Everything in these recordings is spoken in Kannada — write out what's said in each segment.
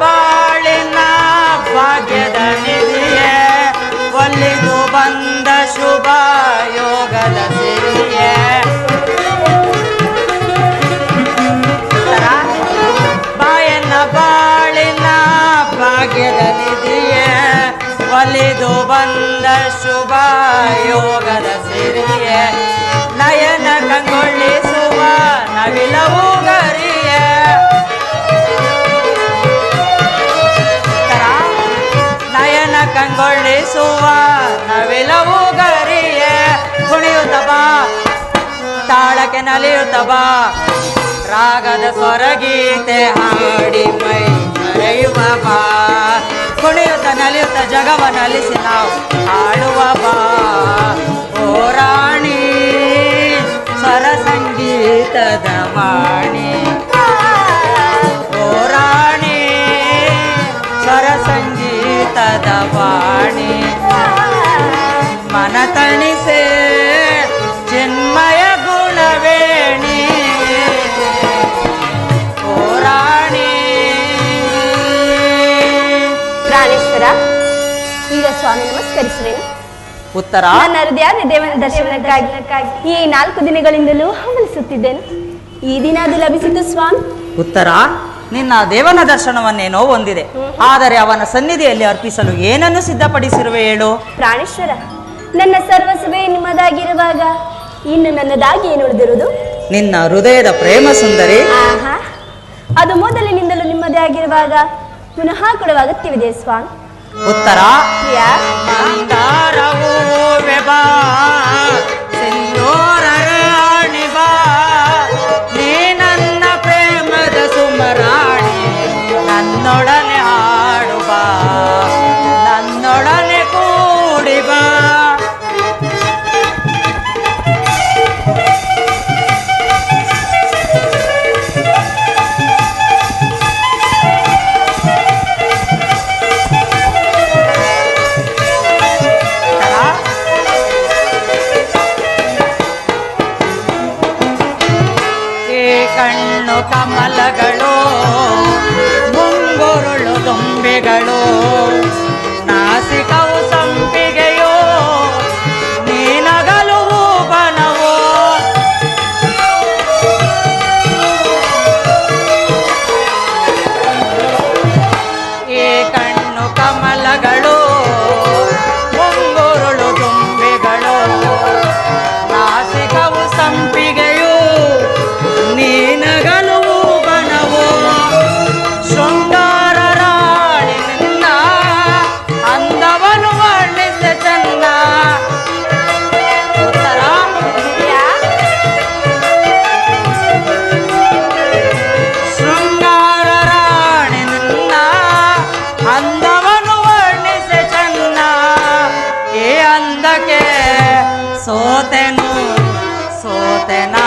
ಬಾಳಿನ ಭಾಗ್ಯದ ನಿಧಿಯೇ, ಒಲಿದು ಬಂದ ಶುಭ ಯೋಗದ ಸಿರಿಯೇ. ಬಾಯನ್ನ ಬಾಳಿನ ಭಾಗ್ಯದ ನಿಧಿಯೇ, ಒಲಿದು ಬಂದ ಶುಭ ಯೋಗದ ಸಿರಿಯೇ. ನಯನ ಕಂಗೊಳಿಸುವ ನವಿಲವು ಗರಿಯೇ, ನಯನ ಕಂಗೊಳಿಸುವ ನವಿಲವು ಗರಿಯೇ. ಕುಣಿಯುತ್ತ ಬಾ, ತಾಳಕ್ಕೆ ನಲಿಯುತ್ತ ಬಾ, ರಾಗದ ಸ್ವರಗೀತೆ ಹಾಡಿ ಮೈ ಮರೆಯುವ ಬಾ. ಕುಣಿಯುತ್ತ ನಲಿಯುತ್ತ ಜಗವ ನಲಿಸಿ ನಾವು ಹಾಡುವ ಬಾ. ಓ ರಾಣಿ ಸ್ವರ ಸಂಗೀತದ ವಾಣಿ, ಓ ರಾಣಿ ಸ್ವರ ಸಂಗೀತದ ವಾಣಿ. ಮನ ತಣಿಸೆ ಚಿನ್ಮಯ ಗುಣವೇಣಿ, ಓ ರಾಣಿ. ಪ್ರಾಣೇಶ್ವರ, ಈಗ ಸ್ವಾಮಿ ನಮಸ್ಕರಿಸುವೇನು. ಉತ್ತರ, ನನ್ನ ಹೃದಯಾದಿ ದೇವನ ದರ್ಶನಕ್ಕಾಗಿ ಈ 4 ದಿನಗಳಿಂದಲೂ ಹಂಬಲಿಸುತ್ತಿದ್ದೇನೆ. ಈ ದಿನ ಅದು ಲಭಿಸಿತು ಸ್ವಾಮಿ. ಉತ್ತರ, ನಿನ್ನ ದೇವನ ದರ್ಶನವನ್ನೇನೋ ಹೊಂದಿದೆ, ಆದರೆ ಅವನ ಸನ್ನಿಧಿಯಲ್ಲಿ ಅರ್ಪಿಸಲು ಏನನ್ನು ಸಿದ್ಧಪಡಿಸಿರುವೆ ಹೇಳು. ಪ್ರಾಣೇಶ್ವರ, ನನ್ನ ಸರ್ವಸ್ವೇ ನಿಮ್ಮದಾಗಿರುವಾಗ ಇನ್ನು ನನ್ನದಾಗಿ ಏನು ಉಳಿದಿರುವುದು? ನಿನ್ನ ಹೃದಯದ ಪ್ರೇಮ ಸುಂದರಿ. ಆಹಾ, ಅದು ಮೊದಲಿನಿಂದಲೂ ನಿಮ್ಮದೇ ಆಗಿರುವಾಗ ಪುನಃ ಕೊಡುವ ಅಗತ್ಯವಿದೆ ಸ್ವಾಮಿ. ಉತ್ತರ, ಮಂದಾರವೂ ಬಾ, ಸಿಂಧೂರ ರಾಣಿ ಬಾ, ನೀ ನನ್ನ ಪ್ರೇಮದ ಸುಮರಾಣಿ. ನನ್ನೊಡನೆ ಹಾಡು ಬಾ, ನನ್ನೊಡನೆ ಕೂಡಿ ಬಾ. ಕಣ್ಣು ಕಮಲಗಳು, ಮುಂಗುರುಳು ದುಂಬಿಗಳು, ನಾಸಿಕವು ಸಂಪಿಗೆಯೋ, ನೀನಗಲು ಬನವೋ. ಈ ಕಣ್ಣು ಕಮಲಗಳು, ಮುಂಗುರುಳು ದುಂಬಿಗಳು, ನಾಸಿಕವು ಸಂಪಿಗೆಯೋ, ನೀನಗಲು ಬನವೋ. ಶೃಂಗಾರ ರಾಣಿ ನಿನ್ನ ಅಂದವನು ವರ್ಣಿಸ ಚಂದ. ಉತ್ತರ, ಶೃಂಗಾರ ರಾಣಿ ನಿನ್ನ ಅಂದವನು ವರ್ಣಿಸ ಚಂದ. ಈ ಅಂದಕ್ಕೆ ಸೋತೆನು ಸೋತೆನಾ.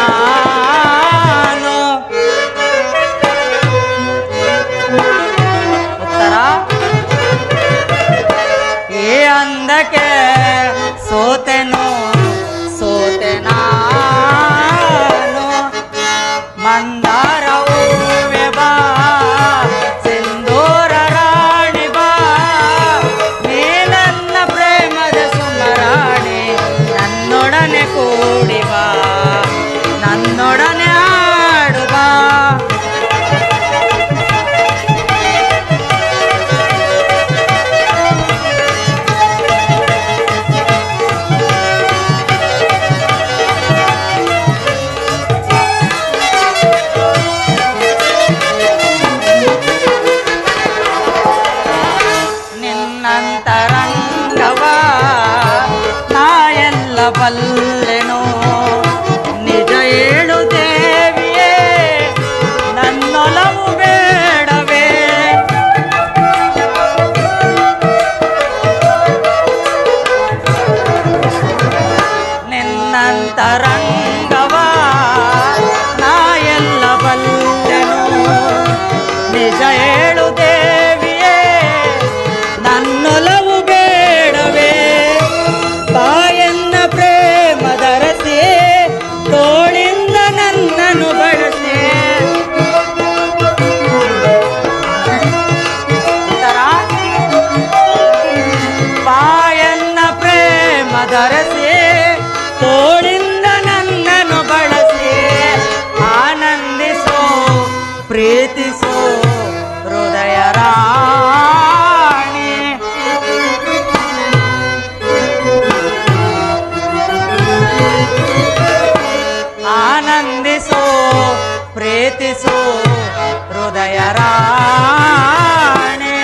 ಅಂದಕ್ಕೆ ಸೋತೆನು ಸೋತೆನಾ. ಮಂದಾರ ಹೂವೆ ಬಾ, ಸಿಂಧೂರ ರಾಣಿ ಬಾ, ನೀ ನನ್ನ ಪ್ರೇಮದ ಸುಮರಾಣಿ. ನನ್ನೊಡನೆ ಕೂಡಿ ಬಾ, ನನ್ನೊಡನೆ ಹಾಡು ಬಾ. ನಿನ್ನಂತರಂಗವ ನಾ ಎಲ್ಲ ಬಲ್ಲೆನೋ, ನಿಜ ಹೇಳು ದೇವಿಯೇ ನನ್ನೊಲವು ಬೇಡವೇ. ನಿನ್ನಂತರಂಗವ ನಾ ಎಲ್ಲ ಬಲ್ಲೆನೋ, ನಿಜ ಹೇಳು ದೇವಿಯೇ ನನ್ನೊಲವು ಬೇಡವೇ. ಬಾಯನ್ನ ಪ್ರೇಮದರಸೆ, ತೋಳಿಂದ ನನ್ನನ್ನು ಬಳಸೆ. ಆನಂದಿಸೋ ಹೃದಯ ರಾಣಿ. ಆನಂದಿಸೋ ಪ್ರೀತಿಸೋ ಹೃದಯ ರಾಣಿ.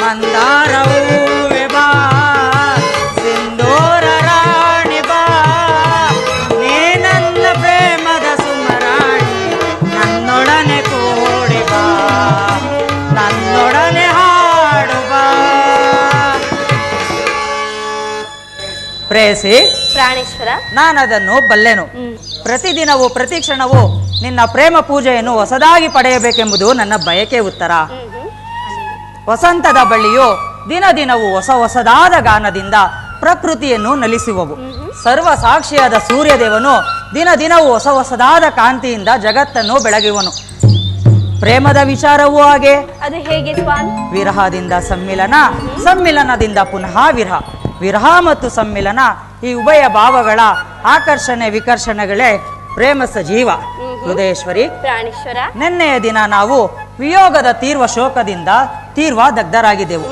ಮಂದಾರ ಹೂವೆ ಬಾ ಸಿಂಧೂರ ರಾಣಿ ಬಾ, ನೀ ನನ್ನ ಪ್ರೇಮದ ಸುಮರಾಣಿ. ನನ್ನೊಡನೆ ಕೂಡಿ ಬಾ, ನನ್ನೊಡನೆ ಹಾಡು ಬಾ. ಪ್ರೇಯಸಿ, ಪ್ರಾಣೇಶ್ವರ, ನಾನದನ್ನು ಬಲ್ಲೆನು. ಪ್ರತಿದಿನವೂ ಪ್ರತಿ ಕ್ಷಣವೂ ನಿನ್ನ ಪ್ರೇಮ ಪೂಜೆಯನ್ನು ಹೊಸದಾಗಿ ಪಡೆಯಬೇಕೆಂಬುದು ನನ್ನ ಬಯಕೆ ಉತ್ತರ. ವಸಂತದ ಬಳ್ಳಿಯು ದಿನ ದಿನವೂ ಹೊಸ ಹೊಸದಾದ ಗಾನದಿಂದ ಪ್ರಕೃತಿಯನ್ನು ನಲಿಸುವವು. ಸರ್ವ ಸಾಕ್ಷಿಯಾದ ಸೂರ್ಯದೇವನು ದಿನ ದಿನವೂ ಹೊಸ ಹೊಸದಾದ ಕಾಂತಿಯಿಂದ ಜಗತ್ತನ್ನು ಬೆಳಗುವನು. ಪ್ರೇಮದ ವಿಚಾರವೂ ಹಾಗೆ. ಅದು ಹೇಗೆ ಸ್ವಾಮಿ? ವಿರಹದಿಂದ ಸಮ್ಮಿಲನ, ಸಮ್ಮಿಲನದಿಂದ ಪುನಃ ವಿರಹ, ವಿರಹ ಮತ್ತು ಸಮ್ಮಿಲನ ಈ ಉಭಯ ಭಾವಗಳ ಆಕರ್ಷಣೆ ವಿಕರ್ಷಣೆಗಳೇ ಪ್ರೇಮ ಸಜೀವ. ಹೃದಯೇಶ್ವರಿ, ಪ್ರಾಣೇಶ್ವರ, ನಿನ್ನೆಯ ದಿನ ನಾವು ವಿಯೋಗದ ತೀರ್ವ ಶೋಕದಿಂದ ತೀರ್ವ ದಗ್ಧರಾಗಿದ್ದೆವು.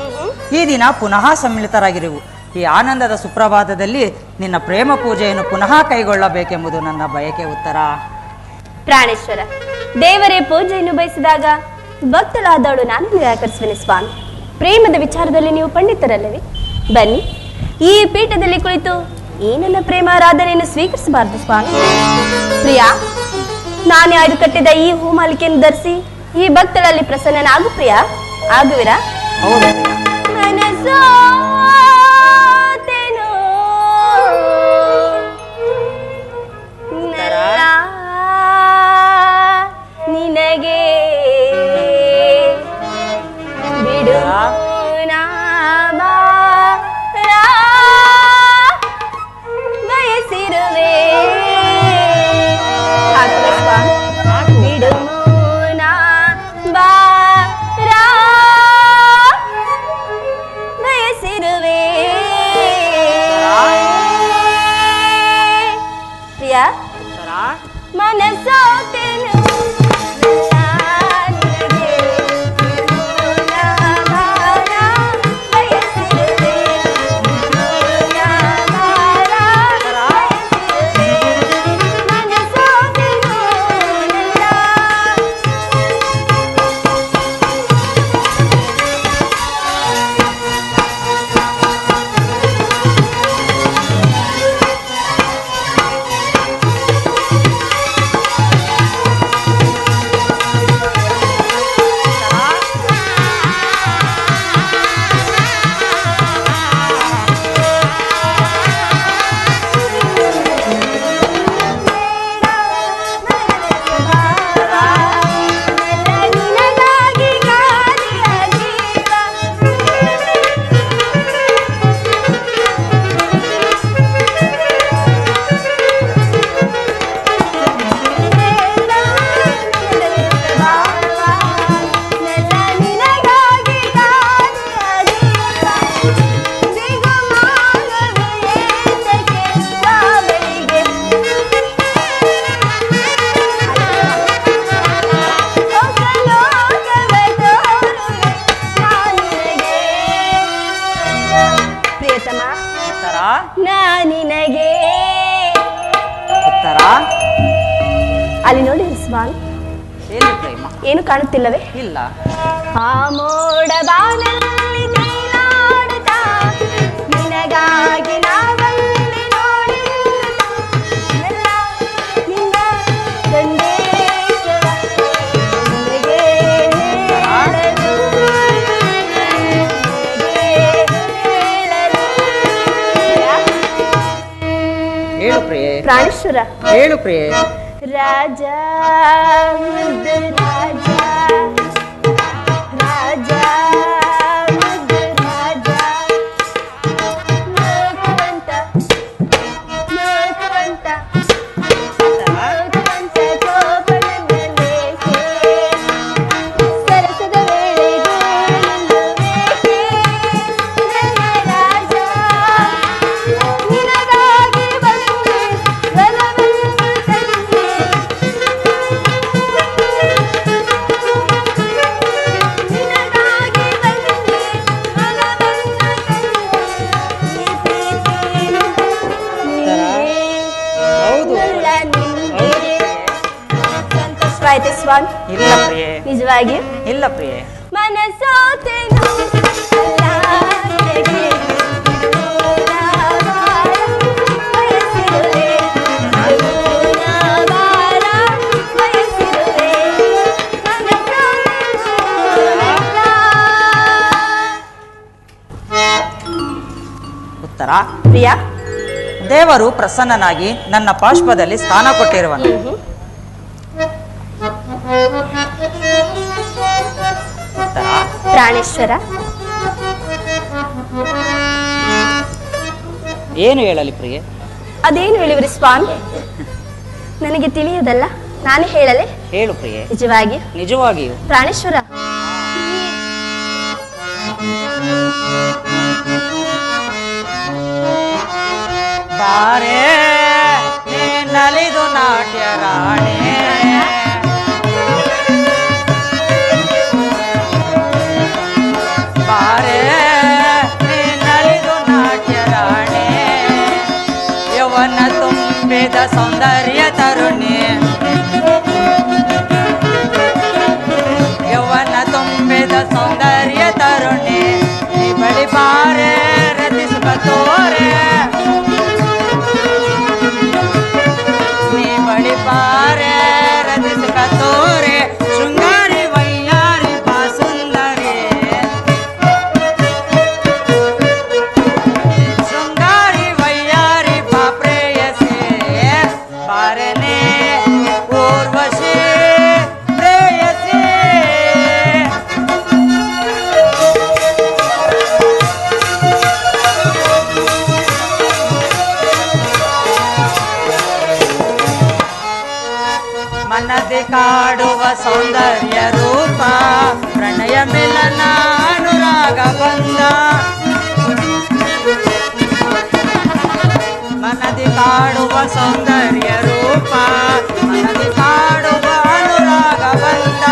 ಈ ದಿನ ಪುನಃ ಸಮ್ಮಿಳಿತರಾಗಿರುವು. ಈ ಆನಂದದ ಸುಪ್ರಭಾತದಲ್ಲಿ ನಿನ್ನ ಪ್ರೇಮ ಪೂಜೆಯನ್ನು ಪುನಃ ಕೈಗೊಳ್ಳಬೇಕೆಂಬುದು ನನ್ನ ಬಯಕೆ ಉತ್ತರ. ಪ್ರಾಣೇಶ್ವರ, ದೇವರೇ ಪೂಜೆಯನ್ನು ಬಯಸಿದಾಗ ಭಕ್ತಳಾದವಳು ನಾನು ನಿರಾಕರಿಸುವೆನೆ ಸ್ವಾಮಿ. ಪ್ರೇಮದ ವಿಚಾರದಲ್ಲಿ ನೀವು ಪಂಡಿತರಲ್ಲವೇ? ಬನ್ನಿ, ಈ ಪೀಠದಲ್ಲಿ ಕುಳಿತು ಈ ನನ್ನ ಪ್ರೇಮಾರಾಧನೆಯನ್ನು ಸ್ವೀಕರಿಸಬಾರದು ಸ್ವಾಮಿ. ಪ್ರಿಯಾ, ನಾನು ಆಯ್ದು ಕಟ್ಟಿದ ಈ ಹೂಮಾಲಿಕೆಯನ್ನು ಧರಿಸಿ ಈ ಭಕ್ತಳಲ್ಲಿ ಪ್ರಸನ್ನನಾಗು ಪ್ರಿಯಾ. ಆಗುವಿರಾ? ಹೌದು. ಮನಸೋತೆನೋ ನಿನಗೆ ಬಿಡು ಬಯಸಿರುವೆ ಬಿಡುಮೂನ ಬಾರ ಬಯಸಿರುವೆ. ಪ್ರಿಯಾ, ಮನಸೋತೆನು ನಿನಗೆ ಉತ್ತರ. ಅಲ್ಲಿ ನೋಡಿ ಸ್ವಾಮಿ, ಏನು ಪ್ರೇಮ? ಏನು ಕಾಣುತ್ತಿಲ್ಲವೇ? ಇಲ್ಲ. ಆ ಮೋಡ ಬಾನಲ್ಲಿ ತೇಲಾಡುತ್ತಾ ನಿನಗಾಗಿ ನಾವಲ್ಲಿ ನೋಡಿಲ್ಲ ನಿನ್ನ ಸಂದೇಶವ ನಿನಗೆ ಹೇಳು ಪ್ರಿಯೆ. ಪ್ರಾಣೇಶ್ವರ, ಹೇಳು ಪ್ರಿಯೆ. ರಾಜ ಮುದ್ದು ರಾಜ, ರಾಜ ಮುದ್ದು ರಾಜ, ನೋಕುವಂತ ನೋಕುವಂತ ನೋಕುವಂತ ಕೋಪನಲ್ಲೇಕೆ, ಸರಸದ ವೇಳೆಗೂ ನಿಲ್ಲುವೇಕೆ ನನ್ನ ರಾಜ, ನಿನಗಾಗಿ ಬಂದೆ ಬಲವನ್ನು ತಂದೆ. ಸ್ವಾಮಿ? ಇಲ್ಲ ಪ್ರಿಯೆ. ನಿಜವಾಗಿ? ಇಲ್ಲ ಪ್ರಿಯೆ. ಮನಸೋತೆನು ಅಲ್ಲಾಹೆಗೆ ಬಯಸಿರುವೆ, ಭಾರ ಬಯಸಿರುವೆ, ಉತ್ತರ. ಪ್ರಿಯಾ, ದೇವರು ಪ್ರಸನ್ನನಾಗಿ ನನ್ನ ಪಾರ್ಶ್ವದಲ್ಲಿ ಸ್ಥಾನ ಕೊಟ್ಟಿರುವನು. ಉತ್ತರ. ಪ್ರಾಣೇಶ್ವರ. ಏನು ಹೇಳಲಿ ಪ್ರಿಯೆ? ಅದೇನು ಹೇಳಿವ್ರಿ ಸ್ವಾಮಿ? ನನಗೆ ತಿಳಿಯುವುದಲ್ಲ, ನಾನು ಹೇಳಲೆ? ಹೇಳು ಪ್ರಿಯೆ. ನಿಜವಾಗಿ? ನಿಜವಾಗಿಯೂ. ಪ್ರಾಣೇಶ್ವರ, ಬಾರೆ ನಲಿದು ನಾಟ್ಯ ರಾಣೆ, ಬಾರೆ ನಲಿದು ನಾಟ್ಯ ರಾಣೆ, ಯವನ ತುಂಬಿದ ಸೌಂದರ್ಯ ತರುಣಿ, ಯವನ ತುಂಬಿದ ಸೌಂದರ್ಯ ತರುಣಿ, ನೀ ಬಳಿ ಬಾರೆ ರತಿಸುವ ತೋರೆ, ಬಾರೆ ರತಿಸುಕ ತೋರೆ, ಶೃಂಗಾರಿ ವೈಯಾರಿ ಬಾ ಸುಂದರಿ, ಶೃಂಗಾರಿ ವೈಯಾರಿ ಬಾ ಪ್ರೇಯಸಿ, ಬಾರನೆ ಊರ್ವಶಿ ಪ್ರೇಯಸಿ. ಮನದಿ ಕಾಡುವ ಸೌಂದರ್ಯ ರೂಪ, ಪ್ರಣಯ ಮಿಲನ ಅನುರಾಗ ಬಂದ, ಮನದಿ ಕಾಡುವ ಸೌಂದರ್ಯ ರೂಪ, ಮನದಿ ಕಾಡುವ ಅನುರಾಗ ಬಂದ,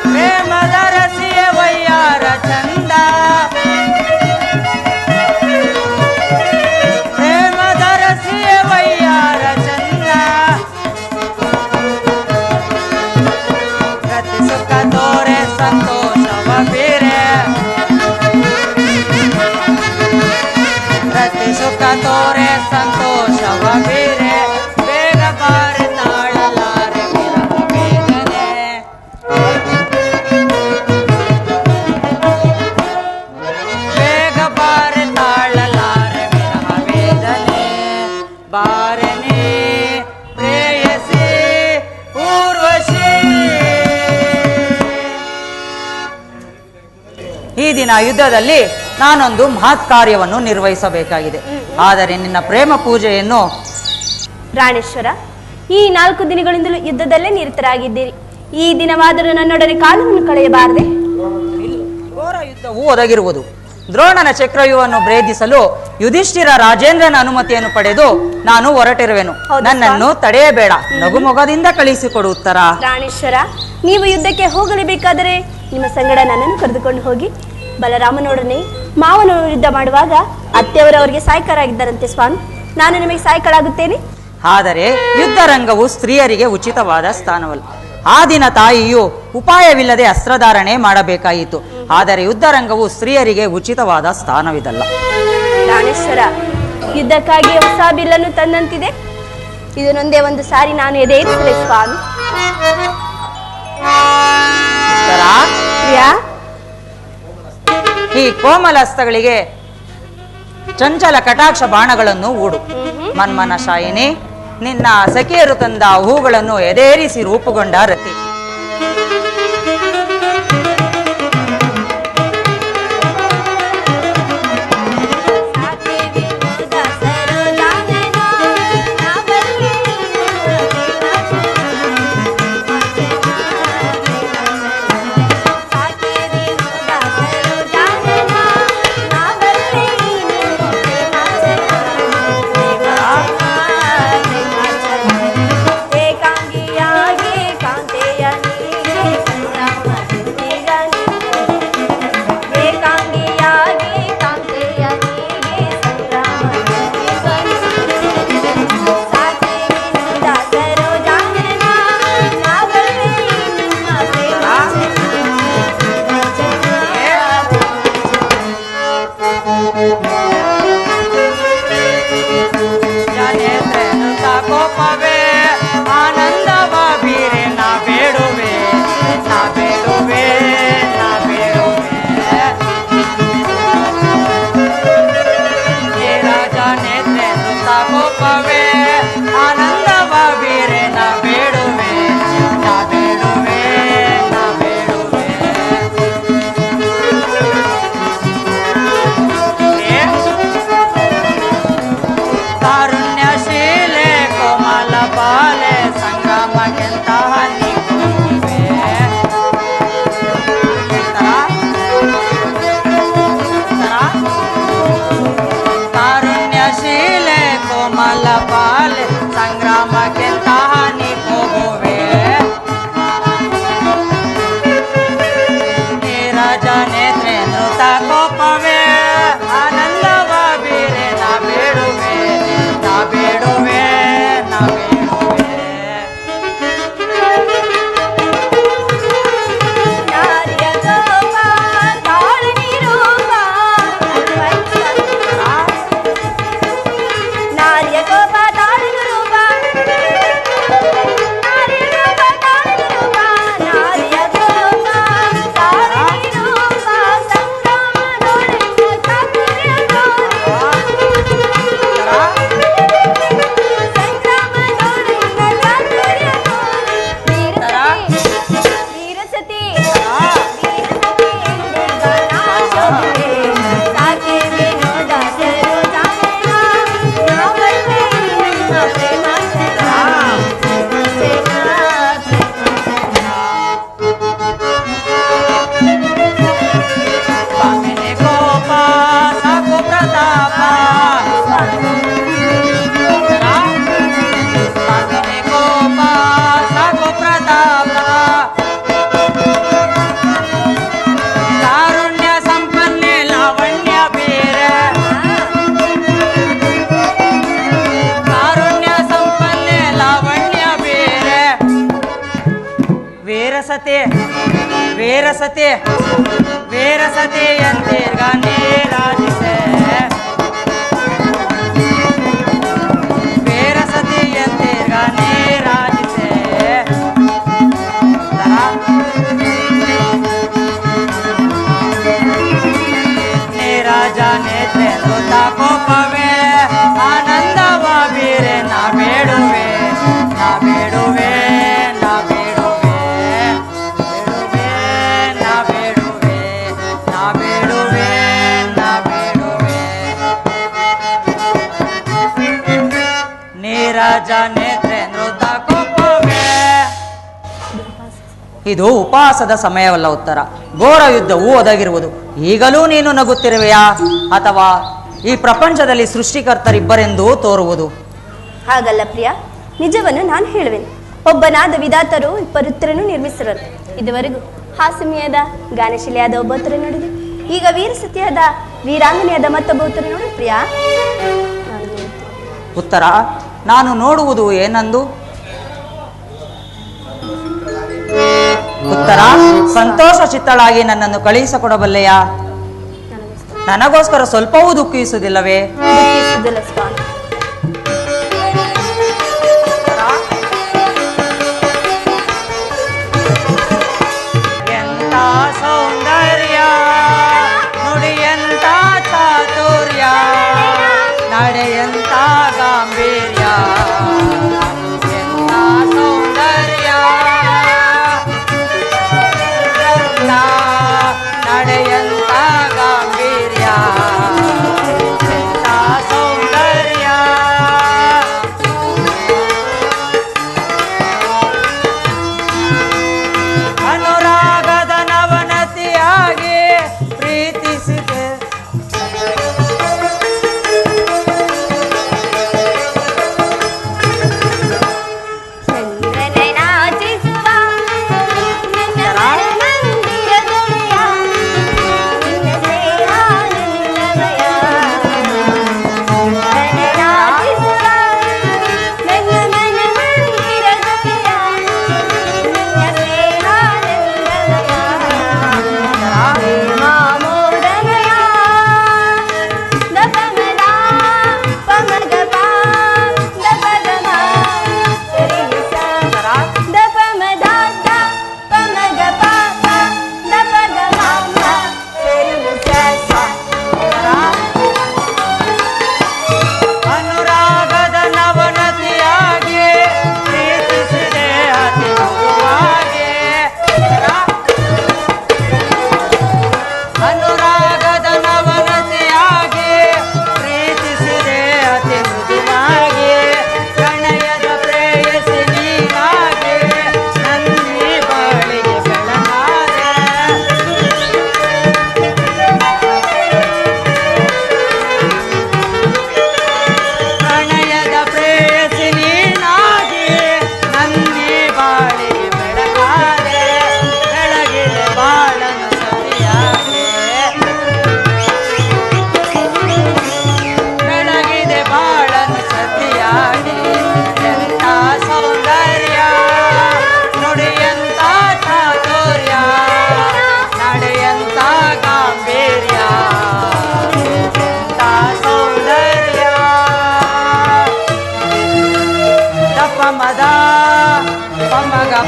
ಪ್ರೇಮದ ರಸಿಯ ವಯ್ಯಾರ ಚಂದ, ಪ್ರೇಮದ ರಸಿಯ ವಯ್ಯಾರ ಚಂದ, ಸುಖ ತೋರೆ ಸಂತೋಷವ ಬೀರೆ, ಪ್ರತಿ ಸುಖ ತೋರೆ ಸಂತೋಷವ ಬೀರೆ, ಬೇಗ ಬಾರಿ ತಾಳಲಾರೆ ವಿರಹ ವೇದನೆ, ಬೇಗ ಬಾರಿ ತಾಳಲಾರೆ ವಿರಹ ವೇದನೆ, ಬಾರನೆ ಪ್ರೇಯಸಿ ಊರ್ವಶಿ. ಈ ದಿನ ಯುದ್ಧದಲ್ಲಿ ನಾನೊಂದು ಮಹತ್ ಕಾರ್ಯವನ್ನು ನಿರ್ವಹಿಸಬೇಕಾಗಿದೆ. ಆದರೆ ನಿನ್ನ ಪ್ರೇಮ ಪೂಜೆಯನ್ನು. ಪ್ರಾಣೇಶ್ವರ, ಈ 4 ದಿನಗಳಿಂದಲೂ ಯುದ್ಧದಲ್ಲೇ ನಿರತರಾಗಿದ್ದೀರಿ. ಈ ದಿನವಾದರೂ ನನ್ನೊಡನೆ ಕಾಲವನ್ನು ಕಳೆಯಬಾರದೆ? ಘೋರ ಯುದ್ಧವು ಒದಗಿರುವುದು. ದ್ರೋಣನ ಚಕ್ರವ್ಯೂಹವನ್ನು ಭೇದಿಸಲು ಯುಧಿಷ್ಠಿರ ರಾಜೇಂದ್ರನ ಅನುಮತಿಯನ್ನು ಪಡೆದು ನಾನು ಹೊರಟಿರುವೆನು. ನನ್ನನ್ನು ತಡೆಯಬೇಡ, ನಗುಮೊಗದಿಂದ ಕಳಿಸಿಕೊಡು. ಉತ್ತರ. ಪ್ರಾಣೇಶ್ವರ, ನೀವು ಯುದ್ಧಕ್ಕೆ ಹೋಗಲೇಬೇಕಾದರೆ ನಿಮ್ಮ ಸಂಗಡ ನನ್ನನ್ನು ಕರೆದುಕೊಂಡು ಹೋಗಿ. ಬಲರಾಮನೊಡನೆ ಮಾವನ ಯುದ್ಧ ಮಾಡುವಾಗ ಅತ್ತೆಯವರವರಿಗೆ ಸಹಾಯಕರಾಗಿದ್ದಾರಂತೆ ಸ್ವಾಮಿ. ನಾನು ನಿಮಗೆ ಸಹಾಯಕಳಾಗುತ್ತೇನೆ. ಆದರೆ ಯುದ್ಧ ರಂಗವು ಸ್ತ್ರೀಯರಿಗೆ ಉಚಿತವಾದ ಸ್ಥಾನವಲ್ಲ. ಆ ದಿನ ತಾಯಿಯು ಉಪಾಯವಿಲ್ಲದೆ ಅಸ್ತ್ರಧಾರಣೆ ಮಾಡಬೇಕಾಯಿತು. ಆದರೆ ಯುದ್ಧ ರಂಗವು ಸ್ತ್ರೀಯರಿಗೆ ಉಚಿತವಾದ ಸ್ಥಾನವಿದಲ್ಲ. ಪ್ರಾಣೇಶ್ವರ, ಯುದ್ಧಕ್ಕಾಗಿ ಹೊಸ ಬಿಲ್ಲನ್ನು ತಂದಂತಿದೆ. ಇದನ್ನೊಂದೇ ಒಂದು ಸಾರಿ ನಾನು ಎದೆಯಿರಿಸಲೇ ಸ್ವಾಮಿ. ಪ್ರಿಯಾ, ಈ ಕೋಮಲ ಹಸ್ತಗಳಿಗೆ ಚಂಚಲ ಕಟಾಕ್ಷ ಬಾಣಗಳನ್ನು ಹೂಡು. ಮನ್ಮನ ಶಾಯಿನಿ, ನಿನ್ನ ಸಖಿಯರು ತಂದ ಹೂಗಳನ್ನು ಎದೇರಿಸಿ ರೂಪುಗೊಂಡ ರತಿ. ಜನೇಂದ್ರ ನೃತ ಕೋಪವೇ ಆನಂದವ ಬೀರೆ ನಾ ಬೇಡುವೆ ನಾ ಬೇಡುವೆ ನಾ ಬೇಡುವೆ ಹೇ ರಾಜ ನೇತ್ರ ನೃತ ಕೋಪವೇ ಆನಂದವ ಬೀರೆ ನಾ ಬೇಡುವೆ ನಾ ಬೇಡುವೆ ನಾ ಬೇಡುವೆ ಕಾರುಣ್ಯಶೀಲೆ ಕೋಮಲ ಬಾಲೆ ಸಂಗಮಗೆಂತಹ ನೀಡುವೆ ಕಾರುಣ್ಯಶೀಲೆ ಕೋಮಲ ಬಾಲೆ ಸಂಗ್ರಾಮಗೆಂತಹ ನೀ ಹೋಗುವೆ ನೀರಜ ನೇತ್ರೆ ನೃತ ಕೋಪವೇ ಆನಂದವ ಬೀರೆ ನಾ ಬೇಡುವೆ ನಾ ಬೇಡುವೆ ನಾ ಬೇಡುವೆ ನಾರ್ಯ ಕೋಪ ತಾಳಿನಿ ರೂಪ ನಾರ್ಯ ಕೋಪ ತಾಳಿನಿ ರೂಪ ನಾರ್ಯ ಕೋಪ ತಾಳಿನಿ ರೂಪ ನಾರ್ಯ ಕೋಪ ತಾಳಿನಿ ರೂಪ ಸಂಗ್ರಾಮದೊಳಗೆ ಚಾತುರ್ಯ ತೋರಿ ಸಂಗ್ರಾಮದೊಳಗೆ ಚಾತುರ್ಯ ತೋರಿ ವೀರಸತಿ ಸ್ವಾಮಿನಿ ಕೋಪ ಸಾಕು ಪ್ರತಾಪ ಸ್ವಾಮಿನಿ ಕೋಪ ಸಾಕು ಪ್ರತಾಪ ಕಾರುಣ್ಯ ಸಂಪನ್ನೆ ಲಾವಣ್ಯ ಬೀರೆ ಕಾರುಣ್ಯ ಸಂಪನ್ನೆ ಲಾವಣ್ಯ ಬೀರೆ ವೀರಸತೆ ವೀರಸತೆ ವೀರಸತೆಯಂತೀರ್ಗ ನೀರಾಜಿಸೆ ವೀರಸತೆಯಂತೀರ್ಗ ನೀರಾಜಿಸೆ ನೀರಾಜ ನೇತ್ರೆ ನೃತ ಕೋಪವೇ ಆನಂದವ ಬೀರೆ ನಾ ಬೇಡುವೆ ನಾ ಬೇಡುವೆ ನಾ ಬೇಡುವೆ ಬೇಡುವೆ ನಾ ಬೇಡುವೆ ನಾ ಬೇಡುವೆ ನಾ ಬೇಡುವೆ ನೀರಾಜ ನೇತ್ರೆ ನೃತ ಕೋಪವೇ ಇದು ಉಪವಾಸದ ಸಮಯವಲ್ಲ ಉತ್ತರ ಘೋರ ಯುದ್ಧವು ಒದಗಿರುವುದು ಈಗಲೂ ನೀನು ನಗುತ್ತಿರುವೆಯಾ ಅಥವಾ ಈ ಪ್ರಪಂಚದಲ್ಲಿ ಸೃಷ್ಟಿಕರ್ತರಿಬ್ಬರೆಂದೂ ತೋರುವುದು ಹಾಗಲ್ಲ ಪ್ರಿಯ ನಿಜವನ್ನು ನಾನು ಹೇಳುವೆನು ಒಬ್ಬನಾದ ವಿಧಾತರು ಇಬ್ಬರುತ್ತರನ್ನು ನಿರ್ಮಿಸಿರರು ಇದುವರೆಗೂ ಹಾಸ್ಯಮೀಯದ ಗಾನಶಿಲೆಯಾದ ಒಬ್ಬೊತ್ತರ ನೋಡಿದೆ ಈಗ ವೀರಸತಿಯಾದ ವೀರಾಂಗನೆಯಾದ ಮತ್ತೊಬ್ಬೊತ್ತರ ನೋಡು ಪ್ರಿಯ ಉತ್ತರ ನಾನು ನೋಡುವುದು ಏನಂದು ಉತ್ತರ ಸಂತೋಷ ಚಿತ್ತಳಾಗಿ ನನ್ನನ್ನು ಕಳುಹಿಸಿಕೊಡಬಲ್ಲೆಯಾ ನನಗೋಸ್ಕರ ಸ್ವಲ್ಪವೂ ದುಃಖಿಸುವುದಿಲ್ಲವೇ ದುಃಖಿಸುವುದಿಲ್ಲ ಸ್ವಾಮಿ ಎಂತ ಸೌಂದರ್ಯ ನುಡಿಯಂತ ಚಾತುರ್ಯ ನಡೆಯಂತ ಗಾಂಭೀರ್ಯ ಎಂತ ಸೌಂದರ್ಯ ನಡೆಯಂತ ಗಾಂಭೀರ್ಯ ಎಂತ ಸೌಂದರ್ಯ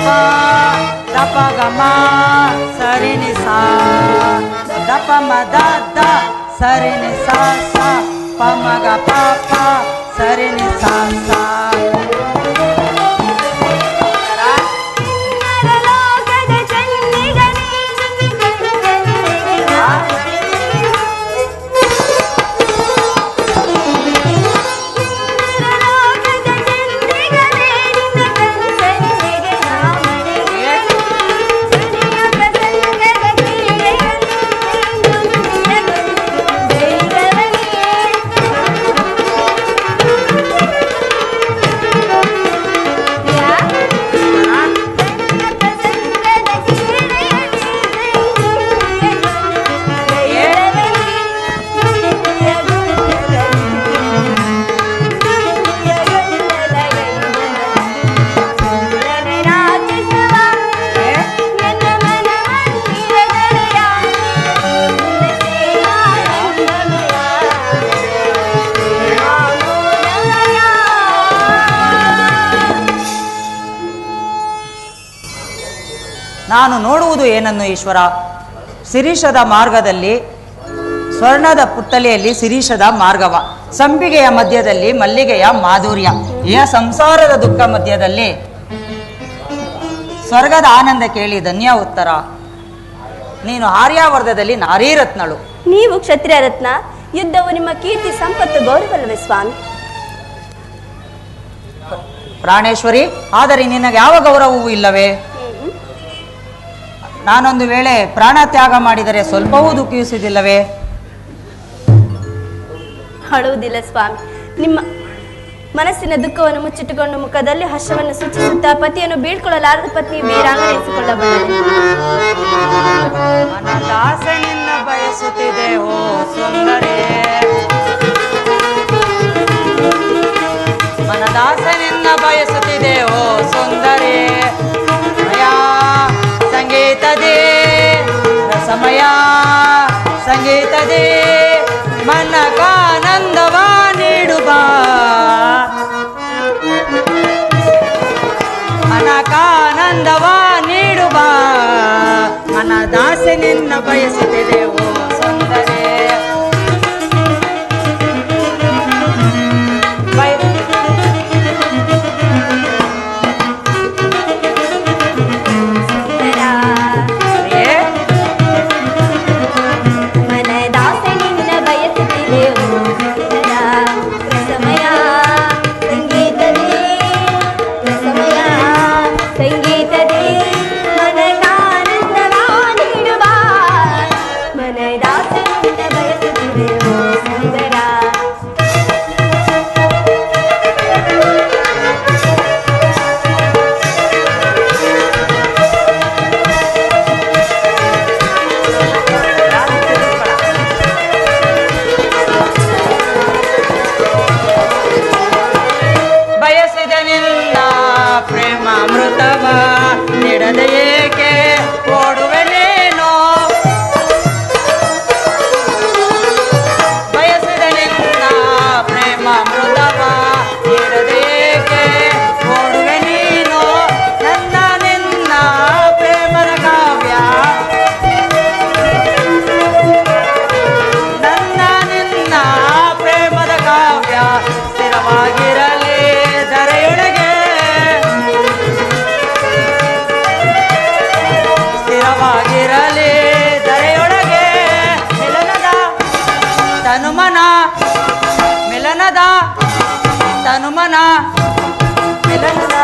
ಪ ದಪ ಗಮ ಸರಿ ನಿ ಸಾ ದಪ ಮ ದ ದ ಸರಿ ನಿ ಸಾ ಸಾ ಪ ಮ ಗ ಪ ಪ ಸರಿ ನಿ ಸಾ ಸಾ. ನಾನು ನೋಡುವುದು ಏನನ್ನು ಈಶ್ವರ? ಶಿರೀಷದ ಮಾರ್ಗದಲ್ಲಿ ಸ್ವರ್ಣದ ಪುತ್ತಲೆಯಲ್ಲಿ ಶಿರೀಷದ ಮಾರ್ಗವ, ಸಂಪಿಗೆಯ ಮಧ್ಯದಲ್ಲಿ ಮಲ್ಲಿಗೆಯ ಮಾಧುರ್ಯ, ಈ ಸಂಸಾರದ ದುಃಖ ಮಧ್ಯದಲ್ಲಿ ಸ್ವರ್ಗದ ಆನಂದ ಕೇಳಿ ಧನ್ಯ ಉತ್ತರ. ನೀನು ಆರ್ಯಾವರ್ಧದಲ್ಲಿ ನಾರೀರತ್ನಳು, ನೀವು ಕ್ಷತ್ರಿಯ ರತ್ನ. ಯುದ್ಧವು ನಿಮ್ಮ ಕೀರ್ತಿ ಸಂಪತ್ತು ಗೌರವಲ್ಲವೇ ಸ್ವಾಮಿ? ಪ್ರಾಣೇಶ್ವರಿ, ಆದರೆ ನಿನಗೆ ಯಾವ ಗೌರವವೂ ಇಲ್ಲವೇ? ನಾನೊಂದು ವೇಳೆ ಪ್ರಾಣ ತ್ಯಾಗ ಮಾಡಿದರೆ ಸ್ವಲ್ಪವೂ ದುಃಖಿಸುವುದಿಲ್ಲವೇ? ಅಳುವುದಿಲ್ಲ ಸ್ವಾಮಿ. ನಿಮ್ಮ ಮನಸ್ಸಿನ ದುಃಖವನ್ನು ಮುಚ್ಚಿಟ್ಟುಕೊಂಡು ಮುಖದಲ್ಲಿ ಹರ್ಷವನ್ನು ಸೂಚಿಸುತ್ತಾ ಪತಿಯನ್ನು ಬೀಳ್ಕೊಳ್ಳಲಾರದ ಪತ್ನಿ ವೀರಾಂಗನಿಸಿಕೊಳ್ಳಬಲ್ಲದು. ಮನದಾಸೆ ನಿನ್ನ ಬಯಸುತ್ತಿದೆ ಓ ಸುಂದರಿ, ಮನದಾಸೆ ನಿನ್ನ ಬಯಸುತ್ತಿದೆ ಓ ಸುಂದರಿ. ಸಂಗೀತದೇ ರಸಮಯ ಸಂಗೀತದೇ ಮನಕಾನಂದವ ನೀಡುವ, ಮನಕಾನಂದವ ನೀಡುವ. ಮನದಾಸೆ ನಿನ್ನ ಬಯಸುತ್ತಿದೆ ಓ ಸುಂದರಿ. ಏಕೆ ಓಡುವೆ ನೀನು, ಬಯಸಿದ ನಿನ್ನ ಪ್ರೇಮ ಮೃತವ ನೀಡದೇಕೆ ಓಡುವೆ ನೀನು. ನನ್ನ ನಿನ್ನ ಪ್ರೇಮದ ಕಾವ್ಯ, ನನ್ನ ನಿನ್ನ ಪ್ರೇಮದ ಕಾವ್ಯ ಸ್ಥಿರವಾಗಿರಲಿ ಧರೆಯೊಳಗೆ, ಸ್ಥಿರವಾಗಿರಲಿ ಧರೆಯೊಳಗೆ. ಮಿಲನದ ತನುಮನ, ಮಿಲನದ ತನುಮನ, ಮಿಲನದ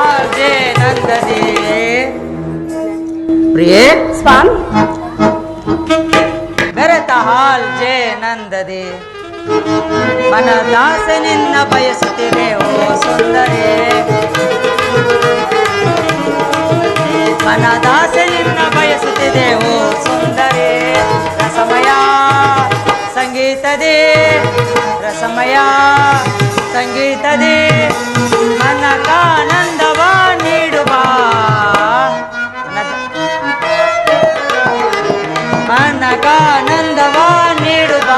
ಆರ್ಜೆ ನಂದದಿ. ಪ್ರಿಯೇ ಸ್ವಾಮಿ, ಬೆರೆತ ಹಾಲ್ಜೆ ನಂದದಿ. ಮನದಾಸೆ ನಿನ್ನ ಬಯಸುತ್ತಿದೆ ಓ ಸುಂದರಿ, ಮನದಾಸೆ ನಿನ್ನ ಬಯಸುತ್ತಿದೆ ಓ ಸುಂದರಿ. ರಸಮಯ ಸಂಗೀತದೇ, ರಸಮಯ ಸಂಗೀತದೇ ಮನಕಾನಂದವ ನೀಡುವ, ಮನಕಾನಂದವ ನೀಡುವ.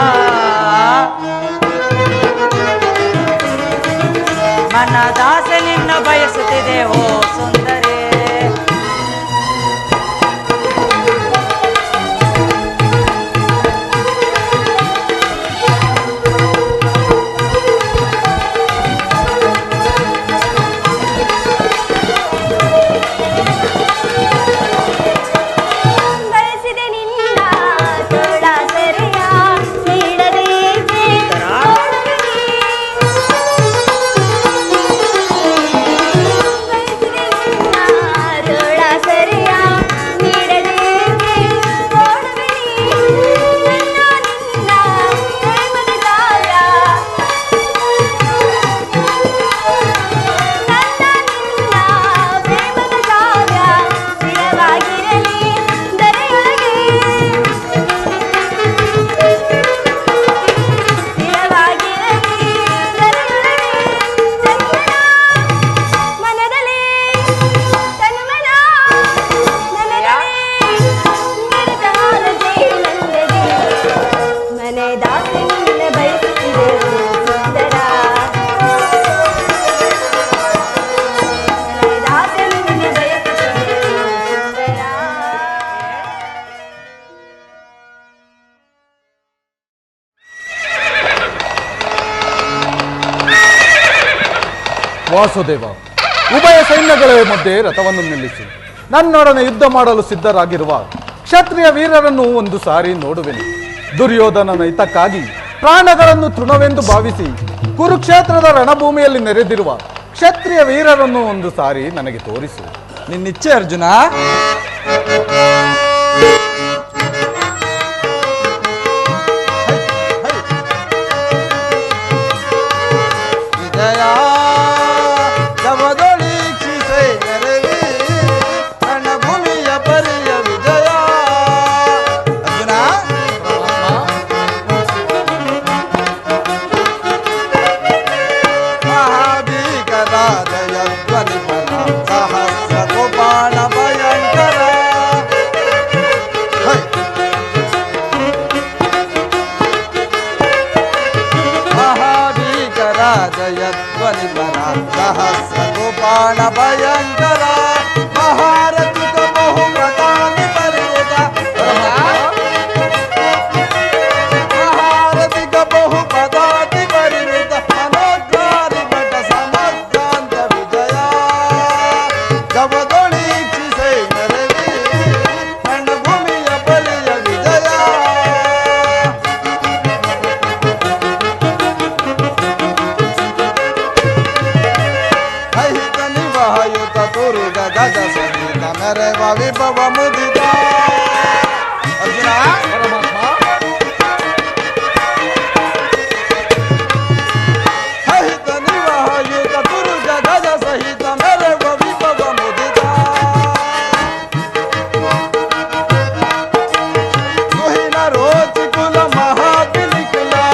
ಮನದಾಸೆ ನಿನ್ನ ಬಯಸುತ್ತಿದೆ ಓ ಸುಂದರಿ. ವಾಸುದೇವ, ಉಭಯ ಸೈನ್ಯಗಳ ಮಧ್ಯೆ ರಥವನ್ನು ನಿಲ್ಲಿಸಿ ನನ್ನೊಡನೆ ಯುದ್ಧ ಮಾಡಲು ಸಿದ್ಧರಾಗಿರುವ ಕ್ಷತ್ರಿಯ ವೀರರನ್ನು ಒಂದು ಸಾರಿ ನೋಡುವೆನು. ದುರ್ಯೋಧನನ ಹಿತಕ್ಕಾಗಿ ಪ್ರಾಣಗಳನ್ನು ತೃಣವೆಂದು ಭಾವಿಸಿ ಕುರುಕ್ಷೇತ್ರದ ರಣಭೂಮಿಯಲ್ಲಿ ನೆರೆದಿರುವ ಕ್ಷತ್ರಿಯ ವೀರರನ್ನು ಒಂದು ಸಾರಿ ನನಗೆ ತೋರಿಸು. ನಿನ್ನಿಚ್ಛೆ ಅರ್ಜುನ. सहस्रगोपाल भयंकर महारथिक बहुव्रतानि परिवृत महारथिक बहुपदाति परिवृत मनोद्वारि भट समग्रांत विजया जवदोळीक्षि सैन्यरवी रणभूमिय बलिय विजया गज सहित मेरे विभव मुदिता अर्जुन सहित निवायुत दुर्ग गज सहित मेरे विभव मुदिता तुहिन रोच कुल महाति निकला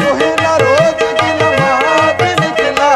तुहिन रोच कुल महाति निकला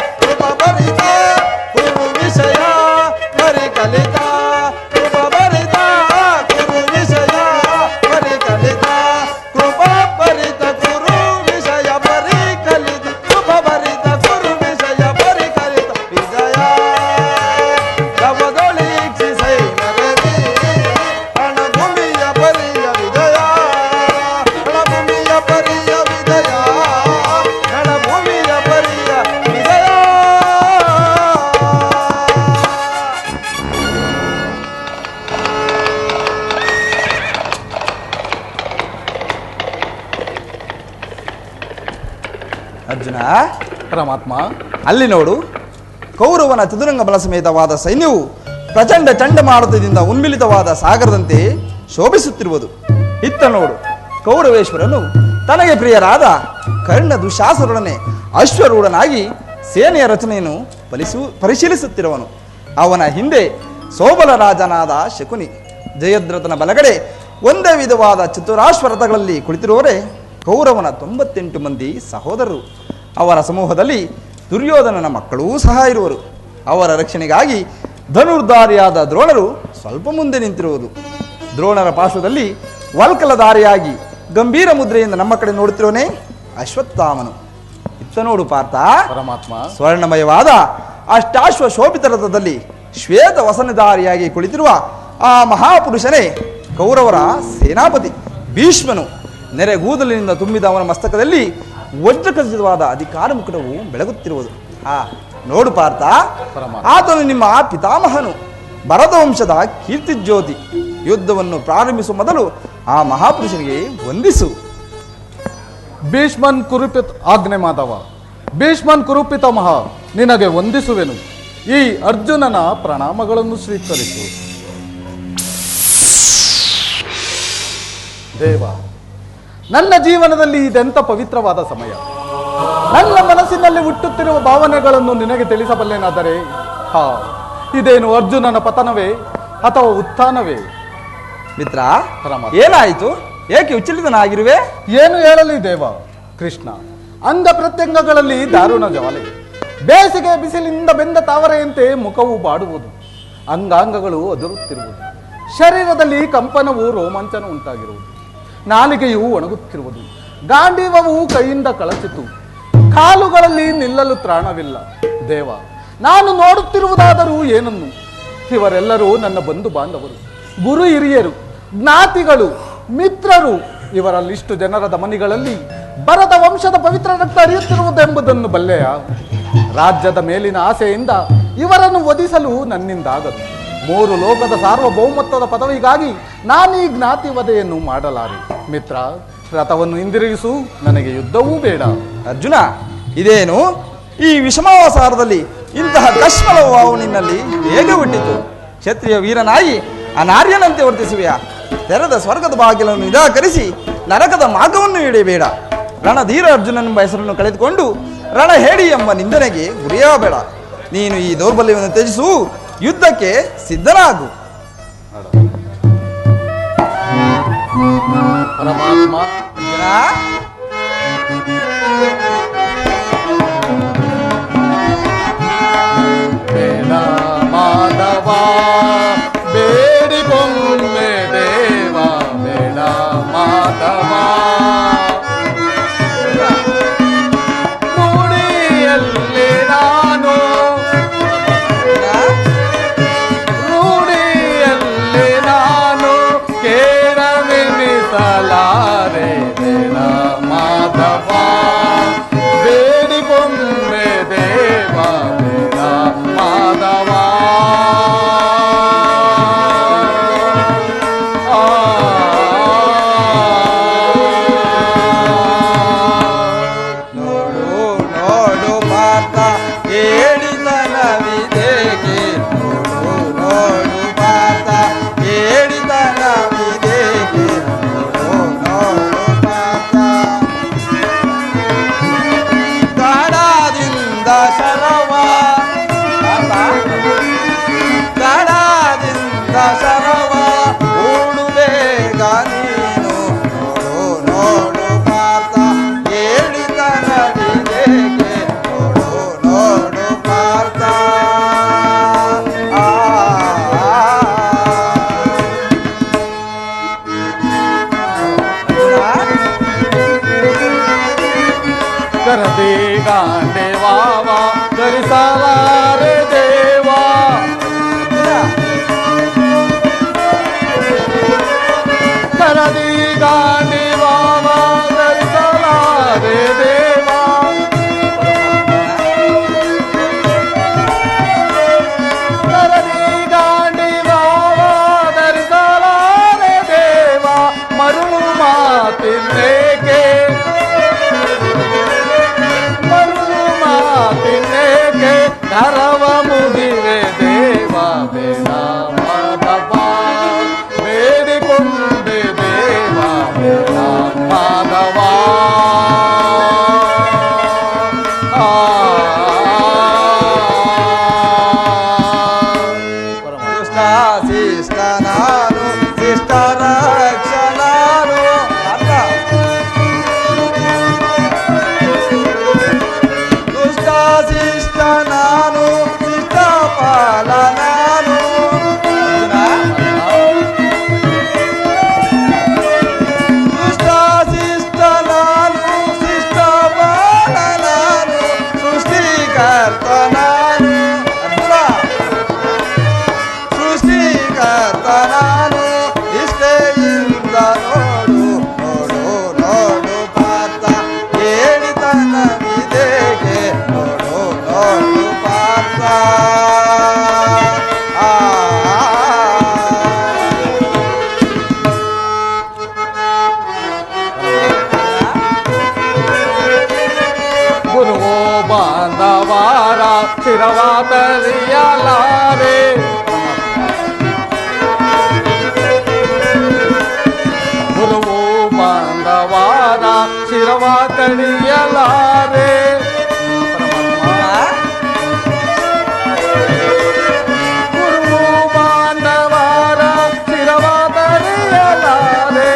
ಅರ್ಜುನ, ಪರಮಾತ್ಮ, ಅಲ್ಲಿ ನೋಡು, ಕೌರವನ ಚದುರಂಗ ಬಲ ಸಮೇತವಾದ ಸೈನ್ಯವು ಪ್ರಚಂಡ ಚಂಡಮಾರುತದಿಂದ ಉನ್ಮಿಲಿತವಾದ ಸಾಗರದಂತೆ ಶೋಭಿಸುತ್ತಿರುವುದು. ಇತ್ತ ನೋಡು, ಕೌರವೇಶ್ವರನು ತನಗೆ ಪ್ರಿಯರಾದ ಕರ್ಣ ದುಶಾಸನೊಡನೆ ಅಶ್ವರೂಢನಾಗಿ ಸೇನೆಯ ರಚನೆಯನ್ನು ಪರಿಶೀಲಿಸುತ್ತಿರುವನು. ಅವನ ಹಿಂದೆ ಸೋಬಲ ರಾಜನಾದ ಶಕುನಿ, ಜಯದ್ರಥನ ಬಲಗಡೆ ಒಂದೇ ವಿಧವಾದ ಚತುರಾಶ್ವರಥಗಳಲ್ಲಿ ಕುಳಿತಿರುವವರೇ ಕೌರವನ 98 ಮಂದಿ ಸಹೋದರರು. ಅವರ ಸಮೂಹದಲ್ಲಿ ದುರ್ಯೋಧನನ ಮಕ್ಕಳೂ ಸಹ ಇರುವರು. ಅವರ ರಕ್ಷಣೆಗಾಗಿ ಧನುರ್ಧಾರಿಯಾದ ದ್ರೋಣರು ಸ್ವಲ್ಪ ಮುಂದೆ ನಿಂತಿರುವುದು. ದ್ರೋಣರ ಪಾರ್ಶ್ವದಲ್ಲಿ ವಲ್ಕಲಧಾರಿಯಾಗಿ ಗಂಭೀರ ಮುದ್ರೆಯಿಂದ ನಮ್ಮ ಕಡೆ ನೋಡುತ್ತಿರುವನೇ ಅಶ್ವತ್ಥಾಮನು. ಇತ್ತ ನೋಡು ಪಾರ್ಥ, ಪರಮಾತ್ಮ, ಸ್ವರ್ಣಮಯವಾದ ಅಷ್ಟಾಶ್ವ ಶೋಭಿತ ರಥದಲ್ಲಿ ಶ್ವೇತ ವಸನಧಾರಿಯಾಗಿ ಕುಳಿತಿರುವ ಆ ಮಹಾಪುರುಷನೇ ಕೌರವರ ಸೇನಾಪತಿ ಭೀಷ್ಮನು. ನೆರೆಗೂದಲಿನಿಂದ ತುಂಬಿದ ಅವನ ಮಸ್ತಕದಲ್ಲಿ ವಜ್ರಖಚಿತವಾದ ಅಧಿಕಾರ ಮುಕುಟವು ಬೆಳಗುತ್ತಿರುವುದು. ನೋಡು ಪಾರ್ಥ, ಆತನು ನಿಮ್ಮ ಪಿತಾಮಹನು, ಭರತವಂಶದ ಕೀರ್ತಿಜ್ಯೋತಿ. ಯುದ್ಧವನ್ನು ಪ್ರಾರಂಭಿಸುವ ಮೊದಲು ಆ ಮಹಾಪುರುಷನಿಗೆ ವಂದಿಸು. ಭೀಷ್ಮನ್ ಕುರುಪಿತ ಆಜ್ಞೆ ಮಾಧವ, ಭೀಷ್ಮನ್ ಕುರುಪಿತ ಮಹಾ, ನಿನಗೆ ವಂದಿಸುವೆನು. ಈ ಅರ್ಜುನನ ಪ್ರಣಾಮಗಳನ್ನು ಸ್ವೀಕರಿಸು. ದೇವ, ನನ್ನ ಜೀವನದಲ್ಲಿ ಇದೆಂಥ ಪವಿತ್ರವಾದ ಸಮಯ. ನನ್ನ ಮನಸ್ಸಿನಲ್ಲಿ ಹುಟ್ಟುತ್ತಿರುವ ಭಾವನೆಗಳನ್ನು ನಿನಗೆ ತಿಳಿಸಬಲ್ಲೆನಾದರೆ, ಇದೇನು ಅರ್ಜುನನ ಪತನವೇ ಅಥವಾ ಉತ್ಥಾನವೇ? ಮಿತ್ರ, ಪರಮಾತ್ಮ, ಏನಾಯಿತು? ಏಕೆ ವಿಚಲಿತನಾಗಿರುವೆ? ಏನು ಹೇಳಲಿ ದೇವ? ಕೃಷ್ಣ, ಅಂಗ ಪ್ರತ್ಯಂಗಗಳಲ್ಲಿ ದಾರುಣ ಜ್ವಾಲೆ. ಬೇಸಿಗೆ ಬಿಸಿಲಿನಿಂದ ಬೆಂದ ತಾವರೆಯಂತೆ ಮುಖವು ಬಾಡುವುದು, ಅಂಗಾಂಗಗಳು ಅದುರುತ್ತಿರುವುದು, ಶರೀರದಲ್ಲಿ ಕಂಪನವು ರೋಮಾಂಚನ ಉಂಟಾಗಿರುವುದು, ನಾಲಿಗೆಯು ಒಣಗುತ್ತಿರುವುದು, ಗಾಂಡೀವವು ಕೈಯಿಂದ ಕಳಚಿತು, ಕಾಲುಗಳಲ್ಲಿ ನಿಲ್ಲಲು ತ್ರಾಣವಿಲ್ಲ. ದೇವ, ನಾನು ನೋಡುತ್ತಿರುವುದಾದರೂ ಏನನ್ನು? ಇವರೆಲ್ಲರೂ ನನ್ನ ಬಂಧು ಬಾಂಧವರು, ಗುರು ಹಿರಿಯರು, ಜ್ಞಾತಿಗಳು, ಮಿತ್ರರು. ಇವರಲ್ಲಿಷ್ಟು ಜನರ ದಮನಿಗಳಲ್ಲಿ ಭರತ ವಂಶದ ಪವಿತ್ರ ರಕ್ತ ಹರಿಯುತ್ತಿರುವುದೆಂಬುದನ್ನು ಬಲ್ಲೆಯ? ರಾಜ್ಯದ ಮೇಲಿನ ಆಸೆಯಿಂದ ಇವರನ್ನು ವಧಿಸಲು ನನ್ನಿಂದಾಗದು. 3 ಲೋಕದ ಸಾರ್ವಭೌಮತ್ವದ ಪದವಿಗಾಗಿ ನಾನೀ ಜ್ಞಾತಿ ವಧೆಯನ್ನು ಮಾಡಲಾರೆ. ಮಿತ್ರ, ರಥವನ್ನು ಹಿಂದಿರುಗಿಸು, ನನಗೆ ಯುದ್ಧವೂ ಬೇಡ. ಅರ್ಜುನ, ಇದೇನು ಈ ವಿಷಮಾವಸಾರದಲ್ಲಿ ಇಂತಹ ಕಶ್ಮಲವು ನಿನ್ನಲ್ಲಿ ಹೇಗೆ ಹುಟ್ಟಿತು? ಕ್ಷತ್ರಿಯ ವೀರನಾಗಿ ಅನಾರ್ಯನಂತೆ ವರ್ತಿಸುವೆಯಾ? ತೆರೆದ ಸ್ವರ್ಗದ ಬಾಗಿಲನ್ನು ನಿರಾಕರಿಸಿ ನರಕದ ಮಾರ್ಗವನ್ನು ಹಿಡಿಯಬೇಡ. ರಣಧೀರ ಅರ್ಜುನನೆಂಬ ಹೆಸರನ್ನು ಕಳೆದುಕೊಂಡು ರಣಹೇಡಿ ಎಂಬ ನಿಂದನೆಗೆ ಗುರಿಯಾಗಬೇಡ. ನೀನು ಈ ದೌರ್ಬಲ್ಯವನ್ನು ತ್ಯಜಿಸು, ಯುದ್ಧಕ್ಕೆ ಸಿದ್ಧನಾಗು. ಪರಮಾತ್ಮ, ಅರ್ಜುನ, ಬೇಡ ಮಾಧವ, ಬೇಡಿಕೊಂಬೆ ದೇವ, ಬೇಡ ಮಾಧವ. ರೂಢಿಯಲ್ಲಿ ನಾನು, ರೂಢಿಯಲ್ಲಿ ನಾನು ಕೇಳವೆನಿಸಲಾರೆ. ಬೇಡ ಮಾಧವ, ಬೇಡಿಕೊಂಬೆ ದೇವ, ಬೇಡ ಮಾಧವ. ನೋಡು ನೋಡು ಪಾರ್ಥ, ಹೇಳಿತನವಿದೇಕೆ? ನೋಡು ನೋಡು ಪಾರ್ಥ, ಹೇಳಿತನವಿದೇಕೆ? ನೋಡು ನೋಡು ಪಾರ್ಥ, ಗಾಢದಿಂದ ಶರವ ಗಾಢದಿಂದ ಶರವ ಓಡುಬೇಗ ನೀನು. ನೋಡು ನೋಡು ಪಾರ್ಥ, ಹೇಳಿತನವಿದೇಕೆ? ನೋಡು ನೋಡು ಪಾರ್ಥ. ಕರದಿ ಗಾಂಡೆ ವಾವ ಧರಿಸಲಾರೆ ದೇವ. ಕರದಿ ಗಾಂಡೆ ವಾವ ಧರಿಸಲಾರೆ ದೇವ. ಕರದಿ ಗಾಂಡೆ ವಾವ ಧರಿಸಲಾರೆ ದೇವ. ಮರುಳು ಮಾತಿನ್ನೇಕೆ, ಮರುಳು ಮಾತಿನ್ನೇಕೆ, ನರವ ಮುಗಿವೆ ದೇವ. ಬೇಡ ಮಾಧವ, ಬೇಡಿಕೊಂಡೆ ದೇವ, ಬೇಡ ಮಾಧವ. ದುಷ್ಟ ಶಿಷ್ಟ ನಾನು, ಶಿಷ್ಟ ರಕ್ಷ ನಾನು. ದುಷ್ಟ ಶಿಷ್ಟ ನಾನು, ಶಿಷ್ಟ ಪಾಲ ನಾನು. ದುಷ್ಟ ಶಿಷ್ಟ ನಾನು, ಶಿಷ್ಟ ಪಾಲ ನಾನು, ಸೃಷ್ಟಿಕರ್ತ ನಾನು. ಸೃಷ್ಟಿಕರ್ತ ನಾನು, ಇಷ್ಟೆಯಿಂದ ನೋಡು ನೋಡು ನೋಡು ಪಾರ್ಥ, ಹೇಳಿತನವಿದೇಕೆ? ನೋಡು ನೋಡು ಪಾರ್ಥ. ಗುರುವೋ ಬಾಂಧವಾರ ಶಿರವ ತರಿಯಲಾರೆ. ಗುರುವೋ ಬಾಂಧವಾರ ಶಿರವ ತಣಿಯಲಾರೆ. ಗುರುವೋ ಬಾಂಧವಾರ ಶಿರವ ತರಿಯಲಾರೆ.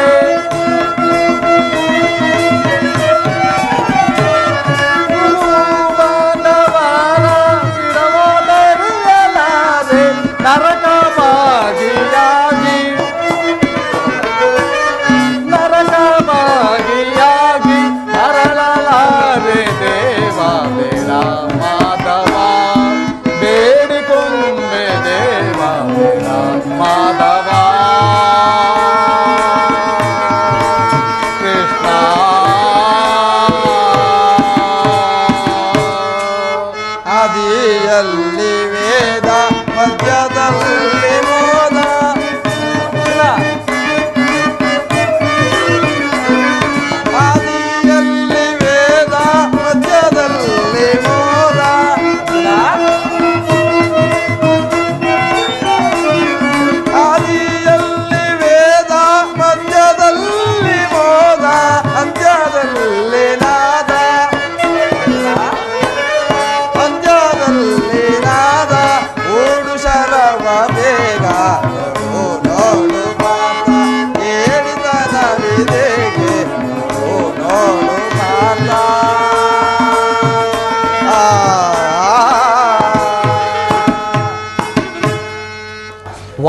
ನರಕವಾಗಿಯಾಗಿ ನರಕವಾಗಿಯಾಗಿ ನರಳಲ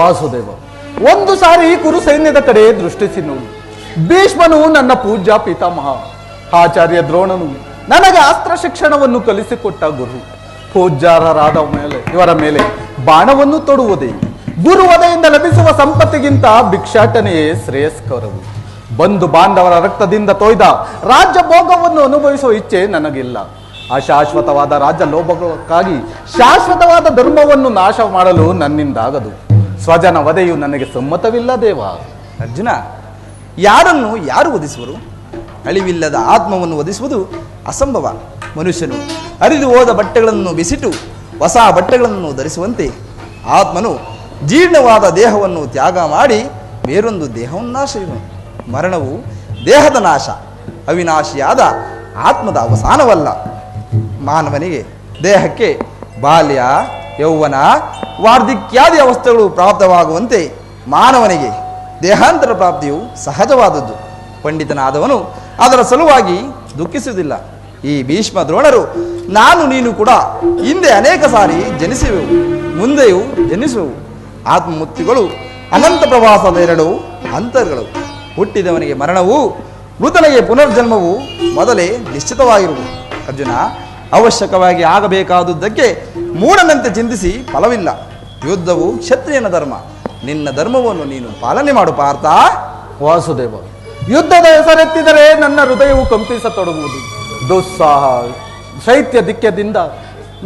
ವಾಸುದೇವ, ಒಂದು ಸಾರಿ ಕುರು ಸೈನ್ಯದ ಕಡೆ ದೃಷ್ಟಿಸಿ ನೋಡು. ಭೀಷ್ಮನು ನನ್ನ ಪೂಜ್ಯ ಪಿತಾಮಹ, ಆಚಾರ್ಯ ದ್ರೋಣನು ನನಗೆ ಅಸ್ತ್ರ ಶಿಕ್ಷಣವನ್ನು ಕಲಿಸಿಕೊಟ್ಟ ಗುರು. ಪೂಜ್ಯರಾದ ಇವರ ಮೇಲೆ ಬಾಣವನ್ನು ತೊಡುವುದೇ ಗುರುವದೆಯಿಂದ ಲಭಿಸುವ ಸಂಪತ್ತಿಗಿಂತ ಭಿಕ್ಷಾಟನೆಯೇ ಶ್ರೇಯಸ್ಕರವು. ಬಂಧು ಬಾಂಧವರ ರಕ್ತದಿಂದ ತೊಯ್ದ ರಾಜ್ಯ ಭೋಗವನ್ನು ಅನುಭವಿಸುವ ಇಚ್ಛೆ ನನಗಿಲ್ಲ. ಅಶಾಶ್ವತವಾದ ರಾಜ್ಯ ಲೋಭಕ್ಕಾಗಿ ಶಾಶ್ವತವಾದ ಧರ್ಮವನ್ನು ನಾಶ ಮಾಡಲು ನನ್ನಿಂದಾಗದು. ಸ್ವಜನ ವಧೆಯು ನನಗೆ ಸಮ್ಮತವಿಲ್ಲ ದೇವ. ಅರ್ಜುನ, ಯಾರನ್ನು ಯಾರು ವಧಿಸುವರು? ಅಳಿವಿಲ್ಲದ ಆತ್ಮವನ್ನು ವಧಿಸುವುದು ಅಸಂಭವ. ಮನುಷ್ಯನು ಹರಿದು ಹೋದ ಬಟ್ಟೆಗಳನ್ನು ಬಿಸಿಟು ಹೊಸ ಬಟ್ಟೆಗಳನ್ನು ಧರಿಸುವಂತೆ ಆತ್ಮನು ಜೀರ್ಣವಾದ ದೇಹವನ್ನು ತ್ಯಾಗ ಮಾಡಿ ಬೇರೊಂದು ದೇಹವನ್ನು ನಾಶಿಸುವನು. ಮರಣವು ದೇಹದ ನಾಶ, ಅವಿನಾಶಿಯಾದ ಆತ್ಮದ ಅವಸಾನವಲ್ಲ. ಮಾನವನಿಗೆ ದೇಹಕ್ಕೆ ಬಾಲ್ಯ, ಯೌವನ, ವಾರ್ಧಕ್ಯಾದಿ ಅವಸ್ಥೆಗಳು ಪ್ರಾಪ್ತವಾಗುವಂತೆ ಮಾನವನಿಗೆ ದೇಹಾಂತರ ಪ್ರಾಪ್ತಿಯು ಸಹಜವಾದದ್ದು. ಪಂಡಿತನಾದವನು ಅದರ ಸಲುವಾಗಿ ದುಃಖಿಸುವುದಿಲ್ಲ. ಈ ಭೀಷ್ಮ ದ್ರೋಣರು ನಾನು ನೀನು ಕೂಡ ಹಿಂದೆ ಅನೇಕ ಸಾರಿ ಜನಿಸುವೆವು, ಮುಂದೆಯೂ ಜನಿಸುವೆವು. ಆತ್ಮಮೂರ್ತಿಗಳು ಅನಂತ ಪ್ರವಾಸದ ಎರಡು ಅಂತರ್ಗಳು. ಹುಟ್ಟಿದವನಿಗೆ ಮರಣವು, ಮೃತನಿಗೆ ಪುನರ್ಜನ್ಮವು ಮೊದಲೇ ನಿಶ್ಚಿತವಾಗಿರುವುದು. ಅರ್ಜುನ, ಅವಶ್ಯಕವಾಗಿ ಆಗಬೇಕಾದುದಕ್ಕೆ ಮೂಢನಂತೆ ಚಿಂತಿಸಿ ಫಲವಿಲ್ಲ. ಯುದ್ಧವು ಕ್ಷತ್ರಿಯನ ಧರ್ಮ. ನಿನ್ನ ಧರ್ಮವನ್ನು ನೀನು ಪಾಲನೆ ಮಾಡು ಪಾರ್ಥ. ವಾಸುದೇವ, ಯುದ್ಧದ ಹೆಸರೆತ್ತಿದರೆ ನನ್ನ ಹೃದಯವು ಕಂಪಿಸತೊಡಗುವುದು. ದುಸ್ಸಾಹ ಶೈತ್ಯ ದಿಕ್ಕದಿಂದ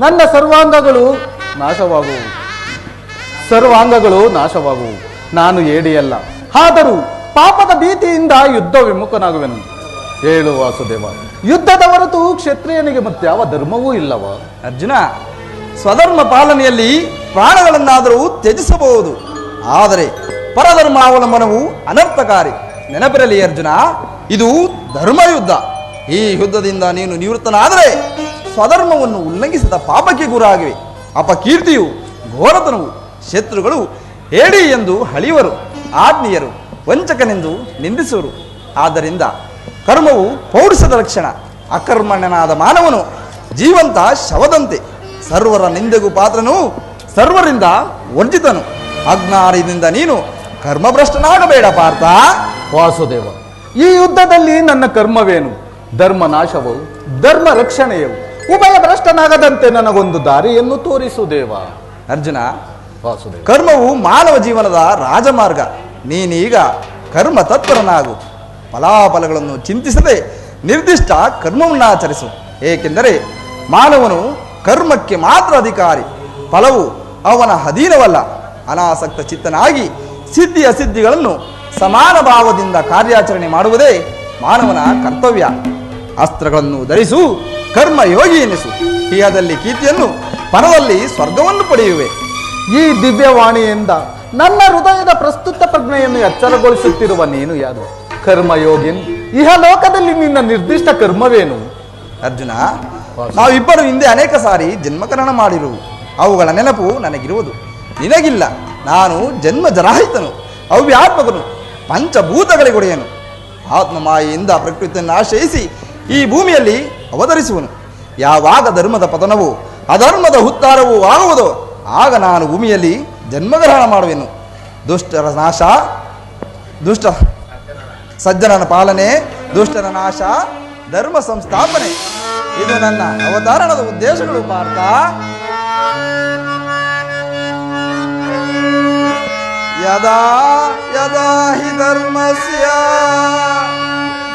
ನನ್ನ ಸರ್ವಾಂಗಗಳು ನಾಶವಾಗುವು. ನಾನು ಏಡಿಯಲ್ಲ, ಆದರೂ ಪಾಪದ ಭೀತಿಯಿಂದ ಯುದ್ಧ ವಿಮುಖನಾಗುವೆನು. ಹೇಳು ವಾಸುದೇವ, ಯುದ್ಧದ ಹೊರತು ಕ್ಷತ್ರಿಯನಿಗೆ ಮತ್ಯಾವ ಧರ್ಮವೂ ಇಲ್ಲವ? ಅರ್ಜುನ, ಸ್ವಧರ್ಮ ಪಾಲನೆಯಲ್ಲಿ ಪ್ರಾಣಗಳನ್ನಾದರೂ ತ್ಯಜಿಸಬಹುದು, ಆದರೆ ಪರಧರ್ಮಾವಲಂಬನವು ಅನರ್ಥಕಾರಿ. ನೆನಪಿರಲಿ ಅರ್ಜುನ, ಇದು ಧರ್ಮಯುದ್ಧ. ಈ ಯುದ್ಧದಿಂದ ನೀನು ನಿವೃತ್ತನಾದರೆ ಸ್ವಧರ್ಮವನ್ನು ಉಲ್ಲಂಘಿಸಿದ ಪಾಪಕ್ಕೆ ಗುರಾಗಿವೆ. ಅಪಕೀರ್ತಿಯು, ಘೋರತನವು, ಶತ್ರುಗಳು ಹೇಳಿ ಎಂದು ಹಳಿಯುವರು, ಆತ್ಮೀಯರು ವಂಚಕನೆಂದು ನಿಂದಿಸುವರು. ಆದ್ದರಿಂದ ಕರ್ಮವು ಪೌರುಷದ ಲಕ್ಷಣ. ಅಕರ್ಮಣ್ಯನಾದ ಮಾನವನು ಜೀವಂತ ಶವದಂತೆ. ಸರ್ವರ ನಿಂದೆಗೂ ಪಾತ್ರನು, ಸರ್ವರಿಂದ ವರ್ಜಿತನು. ಅಜ್ಞಾನದಿಂದ ನೀನು ಕರ್ಮಭ್ರಷ್ಟನಾಗಬೇಡ ಪಾರ್ಥ. ವಾಸುದೇವ, ಈ ಯುದ್ಧದಲ್ಲಿ ನನ್ನ ಕರ್ಮವೇನು? ಧರ್ಮ ನಾಶವು, ಧರ್ಮ ರಕ್ಷಣೆಯವು. ಉಭಯ ಭ್ರಷ್ಟನಾಗದಂತೆ ನನಗೊಂದು ದಾರಿಯನ್ನು ತೋರಿಸು ದೇವ. ಅರ್ಜುನ, ವಾಸುದೇವ, ಕರ್ಮವು ಮಾನವ ಜೀವನದ ರಾಜಮಾರ್ಗ. ನೀನೀಗ ಕರ್ಮ ತತ್ಪರನಾಗು. ಫಲಾಫಲಗಳನ್ನು ಚಿಂತಿಸದೆ ನಿರ್ದಿಷ್ಟ ಕರ್ಮವನ್ನು ಆಚರಿಸು. ಏಕೆಂದರೆ ಮಾನವನು ಕರ್ಮಕ್ಕೆ ಮಾತ್ರ ಅಧಿಕಾರಿ, ಫಲವು ಅವನ ಅಧೀನವಲ್ಲ. ಅನಾಸಕ್ತ ಚಿತ್ತನಾಗಿ ಸಿದ್ಧಿ ಅಸಿದ್ಧಿಗಳನ್ನು ಸಮಾನ ಭಾವದಿಂದ ಕಾರ್ಯಾಚರಣೆ ಮಾಡುವುದೇ ಮಾನವನ ಕರ್ತವ್ಯ. ಅಸ್ತ್ರಗಳನ್ನು ಧರಿಸು, ಕರ್ಮ ಯೋಗಿ ಎನಿಸು. ಇಹದಲ್ಲಿ ಕೀರ್ತಿಯನ್ನು, ಪರದಲ್ಲಿ ಸ್ವರ್ಗವನ್ನು ಪಡೆಯುವೆ. ಈ ದಿವ್ಯವಾಣಿಯಿಂದ ನನ್ನ ಹೃದಯದ ಪ್ರಸ್ತುತ ಪ್ರಜ್ಞೆಯನ್ನು ಎಚ್ಚರಗೊಳಿಸುತ್ತಿರುವ ನೀನು ಯಾರು? ಕರ್ಮಯೋಗಿನ್, ಇಹ ಲೋಕದಲ್ಲಿ ನಿನ್ನ ನಿರ್ದಿಷ್ಟ ಕರ್ಮವೇನು? ಅರ್ಜುನ, ನಾವಿಬ್ಬರು ಹಿಂದೆ ಅನೇಕ ಸಾರಿ ಜನ್ಮಕರಣ ಮಾಡಿರುವು. ಅವುಗಳ ನೆನಪು ನನಗಿರುವುದು, ನಿನಗಿಲ್ಲ. ನಾನು ಜನ್ಮ ಜರಾಹಿತನು, ಅವ್ಯಾತ್ಮಕನು, ಪಂಚಭೂತಗಳಿಗೊಡೆಯನು. ಆತ್ಮಮಾಯೆಯಿಂದ ಪ್ರಕೃತಿಯನ್ನು ಆಶ್ರಯಿಸಿ ಈ ಭೂಮಿಯಲ್ಲಿ ಅವತರಿಸುವನು. ಯಾವಾಗ ಧರ್ಮದ ಪತನವು, ಅಧರ್ಮದ ಹುತ್ತಾರವೂ ಆಗುವುದೋ ಆಗ ನಾನು ಭೂಮಿಯಲ್ಲಿ ಜನ್ಮಗ್ರಹಣ ಮಾಡುವೆನು. ದುಷ್ಟರ ನಾಶ, ಸಜ್ಜನನ ಪಾಲನೆ, ದುಷ್ಟರ ನಾಶ, ಧರ್ಮ ಸಂಸ್ಥಾಪನೆ, ಇದು ನನ್ನ ಅವತಾರಣದ ಉದ್ದೇಶಗಳು ಪಾರ್ಥ. ಯದಾ ಯದಾ ಹಿ ಧರ್ಮಸ್ಯ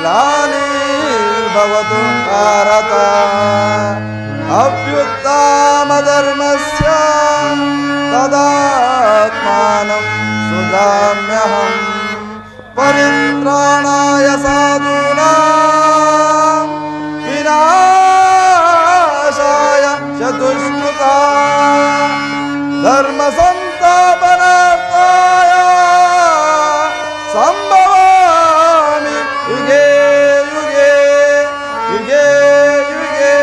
ಗ್ಲಾನಿರ್ಭವತು ಭಾರತ ಅಭ್ಯುತ್ಥಾನ ಧರ್ಮಸ್ಯ ತದಾತ್ಮಾನಂ ಸುಧಾಮ್ಯಹಂ ಪರಿತ್ರಾಣಾಯ ಸಾಧೂನಾಂ ವಿನಾಶಾಯ ಚತುಷ್ಕೃತಾಂ ಧರ್ಮ ಸಂಸ್ಥಾಪನಾರ್ಥಾಯ ಸಂಭವಾಮಿ ಯುಗೇ ಯುಗೇ ಯುಗೇ ಯುಗೇ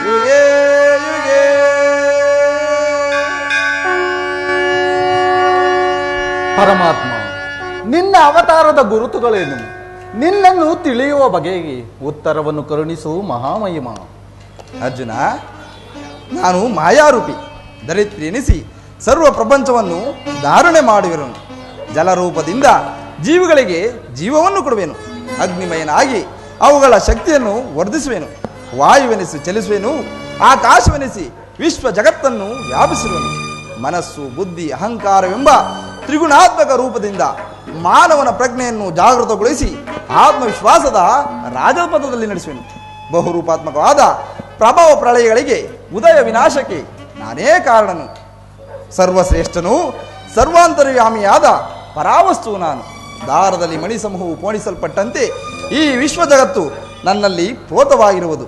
ಯುಗೇ ಯುಗೇ. ಪರಮಾತ್ಮ, ನಿನ್ನ ಅವತಾರದ ಗುರುತುಗಳೇನು? ನಿನ್ನನ್ನು ತಿಳಿಯುವ ಬಗೆಗೆ ಉತ್ತರವನ್ನು ಕರುಣಿಸು ಮಹಾಮಹಿಮ. ಅರ್ಜುನ, ನಾನು ಮಾಯಾರೂಪಿ, ದರಿದ್ರಿ ಎನಿಸಿ ಸರ್ವ ಪ್ರಪಂಚವನ್ನು ಧಾರಣೆ ಮಾಡುವೆನು. ಜಲರೂಪದಿಂದ ಜೀವಿಗಳಿಗೆ ಜೀವವನ್ನು ಕೊಡುವೆನು. ಅಗ್ನಿಮಯನಾಗಿ ಅವುಗಳ ಶಕ್ತಿಯನ್ನು ವರ್ಧಿಸುವೆನು. ವಾಯುವೆನಿಸಿ ಚಲಿಸುವೆನು. ಆಕಾಶವೆನಿಸಿ ವಿಶ್ವ ಜಗತ್ತನ್ನು ವ್ಯಾಪಿಸಿರುವನು. ಮನಸ್ಸು, ಬುದ್ಧಿ, ಅಹಂಕಾರವೆಂಬ ತ್ರಿಗುಣಾತ್ಮಕ ರೂಪದಿಂದ ಮಾನವನ ಪ್ರಜ್ಞೆಯನ್ನು ಜಾಗೃತಗೊಳಿಸಿ ಆತ್ಮವಿಶ್ವಾಸದ ರಾಜಪಥದಲ್ಲಿ ನಡೆಸುವೆನು. ಬಹುರೂಪಾತ್ಮಕವಾದ ಪ್ರಭಾವ ಪ್ರಳಯಗಳಿಗೆ ಉದಯ ವಿನಾಶಕ್ಕೆ ನಾನೇ ಕಾರಣನು. ಸರ್ವಶ್ರೇಷ್ಠನು, ಸರ್ವಾಂತರ್ಯಾಮಿಯಾದ ಪರಾವಸ್ತುವು ನಾನು. ದಾರದಲ್ಲಿ ಮಣಿ ಸಮೂಹವು ಪೋಣಿಸಲ್ಪಟ್ಟಂತೆ ಈ ವಿಶ್ವ ಜಗತ್ತು ನನ್ನಲ್ಲಿ ಪ್ರೋತವಾಗಿರುವುದು.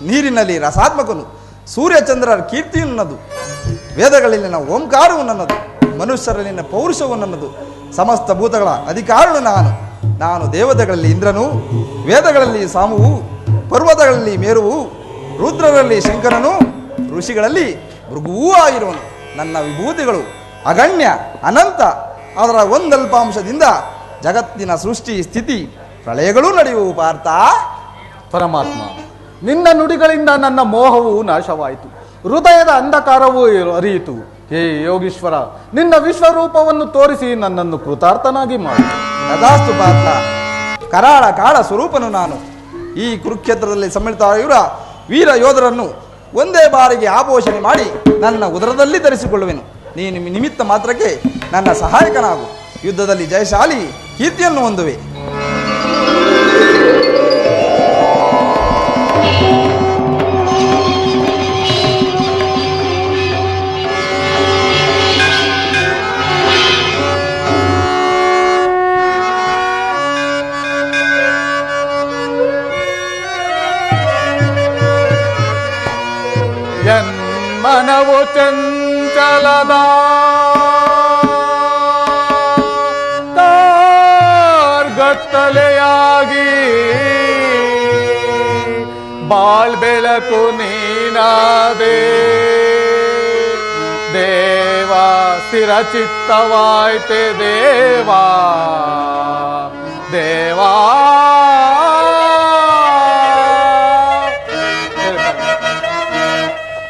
ನೀರಿನಲ್ಲಿ ರಸಾತ್ಮಕನು, ಸೂರ್ಯಚಂದ್ರರ ಕೀರ್ತಿಯು ನನ್ನದು. ವೇದಗಳಲ್ಲಿನ ಓಂಕಾರವು ನನ್ನದು. ಮನುಷ್ಯರಲ್ಲಿನ ಪೌರುಷವು ನನ್ನದು. ಸಮಸ್ತ ಭೂತಗಳ ಅಧಿಕಾರನು ನಾನು ದೇವತೆಗಳಲ್ಲಿ ಇಂದ್ರನು, ವೇದಗಳಲ್ಲಿ ಸಾಮುವು, ಪರ್ವತಗಳಲ್ಲಿ ಮೇರುವು, ರುದ್ರರಲ್ಲಿ ಶಂಕರನು, ಋಷಿಗಳಲ್ಲಿ ಭೃಗುವೂ ಆಗಿರುವನು. ನನ್ನ ವಿಭೂತಿಗಳು ಅಗಣ್ಯ, ಅನಂತ. ಅದರ ಒಂದಲ್ಪಾಂಶದಿಂದ ಜಗತ್ತಿನ ಸೃಷ್ಟಿ, ಸ್ಥಿತಿ, ಪ್ರಳಯಗಳೂ ನಡೆಯುವು. ಪಾರ್ಥ, ಪರಮಾತ್ಮ, ನಿನ್ನ ನುಡಿಗಳಿಂದ ನನ್ನ ಮೋಹವು ನಾಶವಾಯಿತು, ಹೃದಯದ ಅಂಧಕಾರವೂ ಅರಿಯಿತು. ಹೇ ಯೋಗೀಶ್ವರ, ನಿನ್ನ ವಿಶ್ವರೂಪವನ್ನು ತೋರಿಸಿ ನನ್ನನ್ನು ಕೃತಾರ್ಥನಾಗಿ ಮಾಡಿ. ತಥಾಸ್ತು ಪಾರ್ಥ. ಕರಾಳ ಕಾಳ ಸ್ವರೂಪನು ನಾನು. ಈ ಕುರುಕ್ಷೇತ್ರದಲ್ಲಿ ಸಮ್ಮಿಳಿತರಾಗಿರುವ ವೀರ ಯೋಧರನ್ನು ಒಂದೇ ಬಾರಿಗೆ ಆಪೋಷಣೆ ಮಾಡಿ ನನ್ನ ಉದರದಲ್ಲಿ ಧರಿಸಿಕೊಳ್ಳುವೆನು. ನೀನು ನಿಮಿತ್ತ ಮಾತ್ರಕ್ಕೆ ನನ್ನ ಸಹಾಯಕನಾಗು. ಯುದ್ಧದಲ್ಲಿ ಜಯಶಾಲಿ ಕೀರ್ತಿಯನ್ನು ಹೊಂದುವೆ. ಮನವು ಚಂಚಲದ ಗತ್ತಲೆಯಾಗಿ ಬಾಳ್ ಬೆಳಕು ನೀನಾದೆ. ದೇವಾ ಸ್ಥಿರಚಿತ್ತವಾಯ್ತೆ ದೇವಾ, ದೇವಾ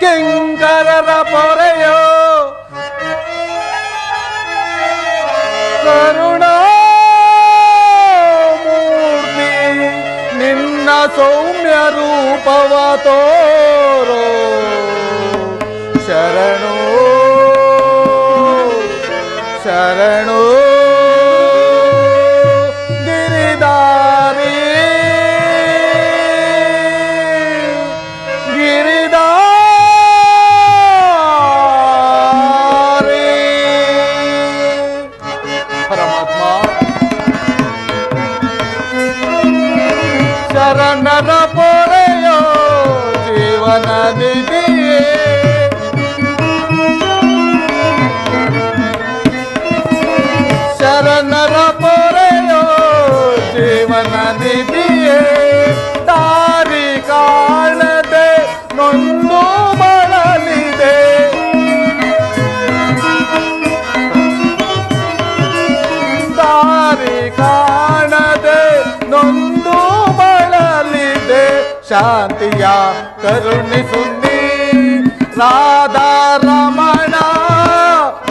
ಕಿಂಕರರ ಪೊರೆಯೋ ಕರುಣಾಮೂರ್ತಿ, ನಿನ್ನ ಸೌಮ್ಯ ರೂಪವ ತೋರೋ. ಶರಣು ಶರಣು ಗಿರಿದಾರಿ ಶರಣರ ಪೊರೆಯೋ ಜೀವನ ನಿಧಿಯೇ. ಶರಣರ ಪೊರೆಯೋ ಜೀವನ ನಿಧಿಯೇ. ದಾರಿ ಕಾಣದೆ ನೊಂದು ಬಳಲಿದೆ. ದಾರಿ ಕಾಣದೆ ನೊಂದು ಬಳಲಿದೆ. ಶಾಂತಿಯ ಕರುಣಿಸು ನೀ ರಾಧಾ ರಮಣ,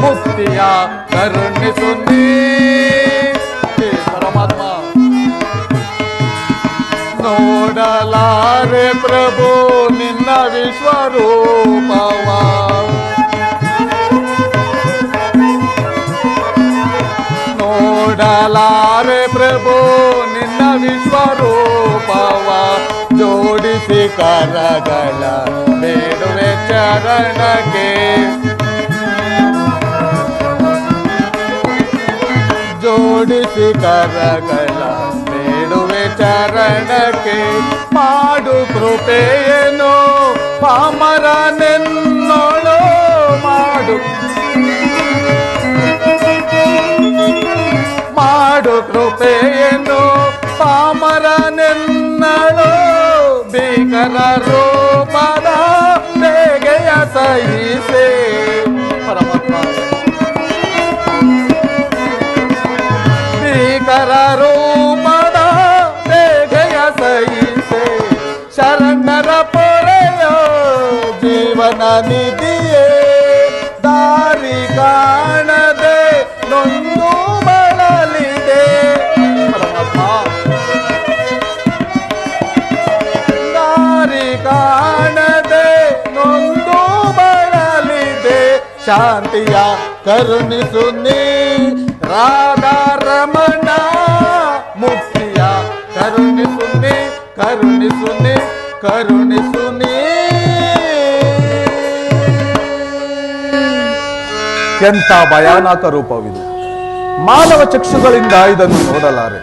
ಮುಕ್ತಿಯ ಕರುಣಿಸು ನೀ. ಪರಮಾತ್ಮ, ನೋಡಲಾರೆ ಪ್ರಭು ನಿನ್ನ ವಿಶ್ವರೂಪವ. ನೋಡಲಾರೆ ಪ್ರಭು ನಿನ್ನ ವಿಶ್ವರೂಪವ. ಜೋಡಿಸಿ ಕರಗಳ ಬೇಡುವೆ ಚರಣಕ್ಕೆ. ಜೋಡಿಸಿ ಕರಗಳ ಬೇಡುವೆ ಚರಣಕ್ಕೆ. ಮಾಡು ಕೃಪೆಯೇನು ಪಾಮರನೆನ್ನೋಳು. ಮಾಡು ಕೃಪೆಯೇನು ಪಾಮರನೆನ್ನಳು. ಭೀಕರ ರೂಪದ ಬೇಗೆಯ ಸಹಿಸೆ. ಪರಮಾತ್ಮ, ಭೀಕರ ರೂಪದ ಬೇಗೆಯ ಸಹಿಸೆ. ಶರಣರ ಪೊರೆಯೋ ಜೀವನ ನಿಧಿಯೇ. ಶಾಂತಿಯ ಕರುಣಿಸು ನೀ ರಾಧಾರಮಣ ಮುಕ್ತಿಯ ಕರುಣಿಸು ನೀ ಕರುಣಿಸು ನೀ ಕರುಣಿಸು ನೀ. ಎಂಥ ಭಯಾನಕ ರೂಪವಿದು, ಮಾನವ ಚಕ್ಷುಗಳಿಂದ ಇದನ್ನು ನೋಡಲಾರೆ.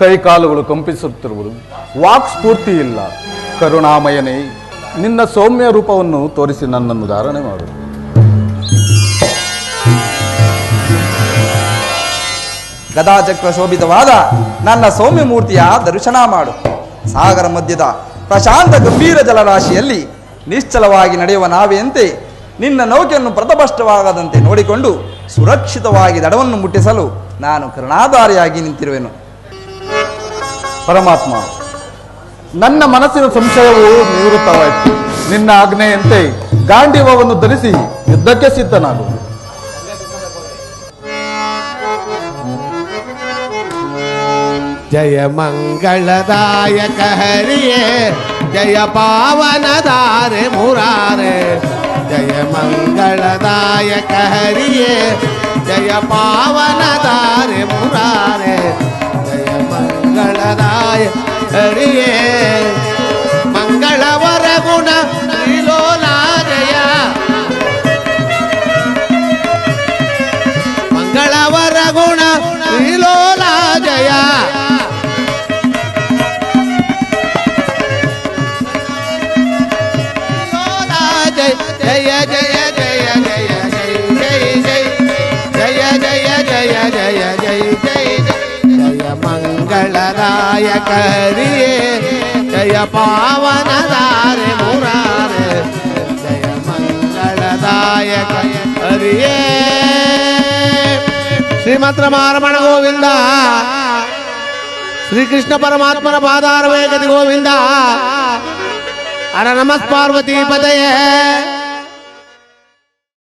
ಕೈಕಾಲುಗಳು ಕಂಪಿಸುತ್ತಿರುವುದು, ವಾಕ್ ಸ್ಫೂರ್ತಿ ಇಲ್ಲ. ಕರುಣಾಮಯನೇ, ನಿನ್ನ ಸೌಮ್ಯ ರೂಪವನ್ನು ತೋರಿಸಿ ನನ್ನನ್ನು ಧಾರಣೆ ಮಾಡು. ಗದಾಚಕ್ರ ಶೋಭಿತವಾದ ನನ್ನ ಸೌಮ್ಯ ಮೂರ್ತಿಯ ದರ್ಶನ ಮಾಡು. ಸಾಗರ ಮಧ್ಯದ ಪ್ರಶಾಂತ ಗಂಭೀರ ಜಲರಾಶಿಯಲ್ಲಿ ನಿಶ್ಚಲವಾಗಿ ನಡೆಯುವ ನಾವೆಯಂತೆ ನಿನ್ನ ನೌಕೆಯನ್ನು ಪ್ರತಪಷ್ಟವಾಗದಂತೆ ನೋಡಿಕೊಂಡು ಸುರಕ್ಷಿತವಾಗಿ ದಡವನ್ನು ಮುಟ್ಟಿಸಲು ನಾನು ಕರುಣಾಧಾರಿಯಾಗಿ ನಿಂತಿರುವೆನು. ಪರಮಾತ್ಮ, ನನ್ನ ಮನಸ್ಸಿನ ಸಂಶಯವು ನಿವೃತ್ತವಾಯಿತು. ನಿನ್ನ ಆಜ್ಞೆಯಂತೆ ಗಾಂಡೀವವನ್ನು ಧರಿಸಿ ಯುದ್ಧಕ್ಕೆ ಸಿದ್ಧನಾಗು. ಜಯ ಮಂಗಳದಾಯಕ ಹರಿಯೇ, ಜಯ ಪಾವನದಾರೆ ಮುರಾರೆ. ಜಯ ಮಂಗಳದಾಯಕ ಹರಿಯೇ, ಜಯ ಪಾವನದಾರೆ ಮುರಾರೆ. ಜಯ ಮಂಗಳದಾಯ ಹರಿಯೇ, ಮಂಗಳವರ ಗುಣ ತ್ರಿಲೋಲಾಜಯ. ಮಂಗಳವರ ಗುಣ ತ್ರಿಲೋಲಾಜಯ. ಜಯ ಜಯ ಜಯ ಜಯ ಜಯ ಜಯ ಜಯ ಜಯ ಜಯ ಜಯ ಜಯ ಜಯ ಜಯ ಮಂಗಳದಾಯಕ ಹರಿಯೇ, ಜಯ ಪಾವನದಾರೆ ಮುರಾರೆ. ಜಯ ಮಂಗಳದಾಯಕ ಹರಿಯೇ. ಶ್ರೀಮತ್ ರಮಾರಮಣ ಗೋವಿಂದ, ಶ್ರೀಕೃಷ್ಣ ಪರಮಾತ್ಮನ ಪಾದಾರವೇ ಗತಿ ಗೋವಿಂದ. ಹರ ನಮಃ ಪಾರ್ವತಿ ಪದಯೇ.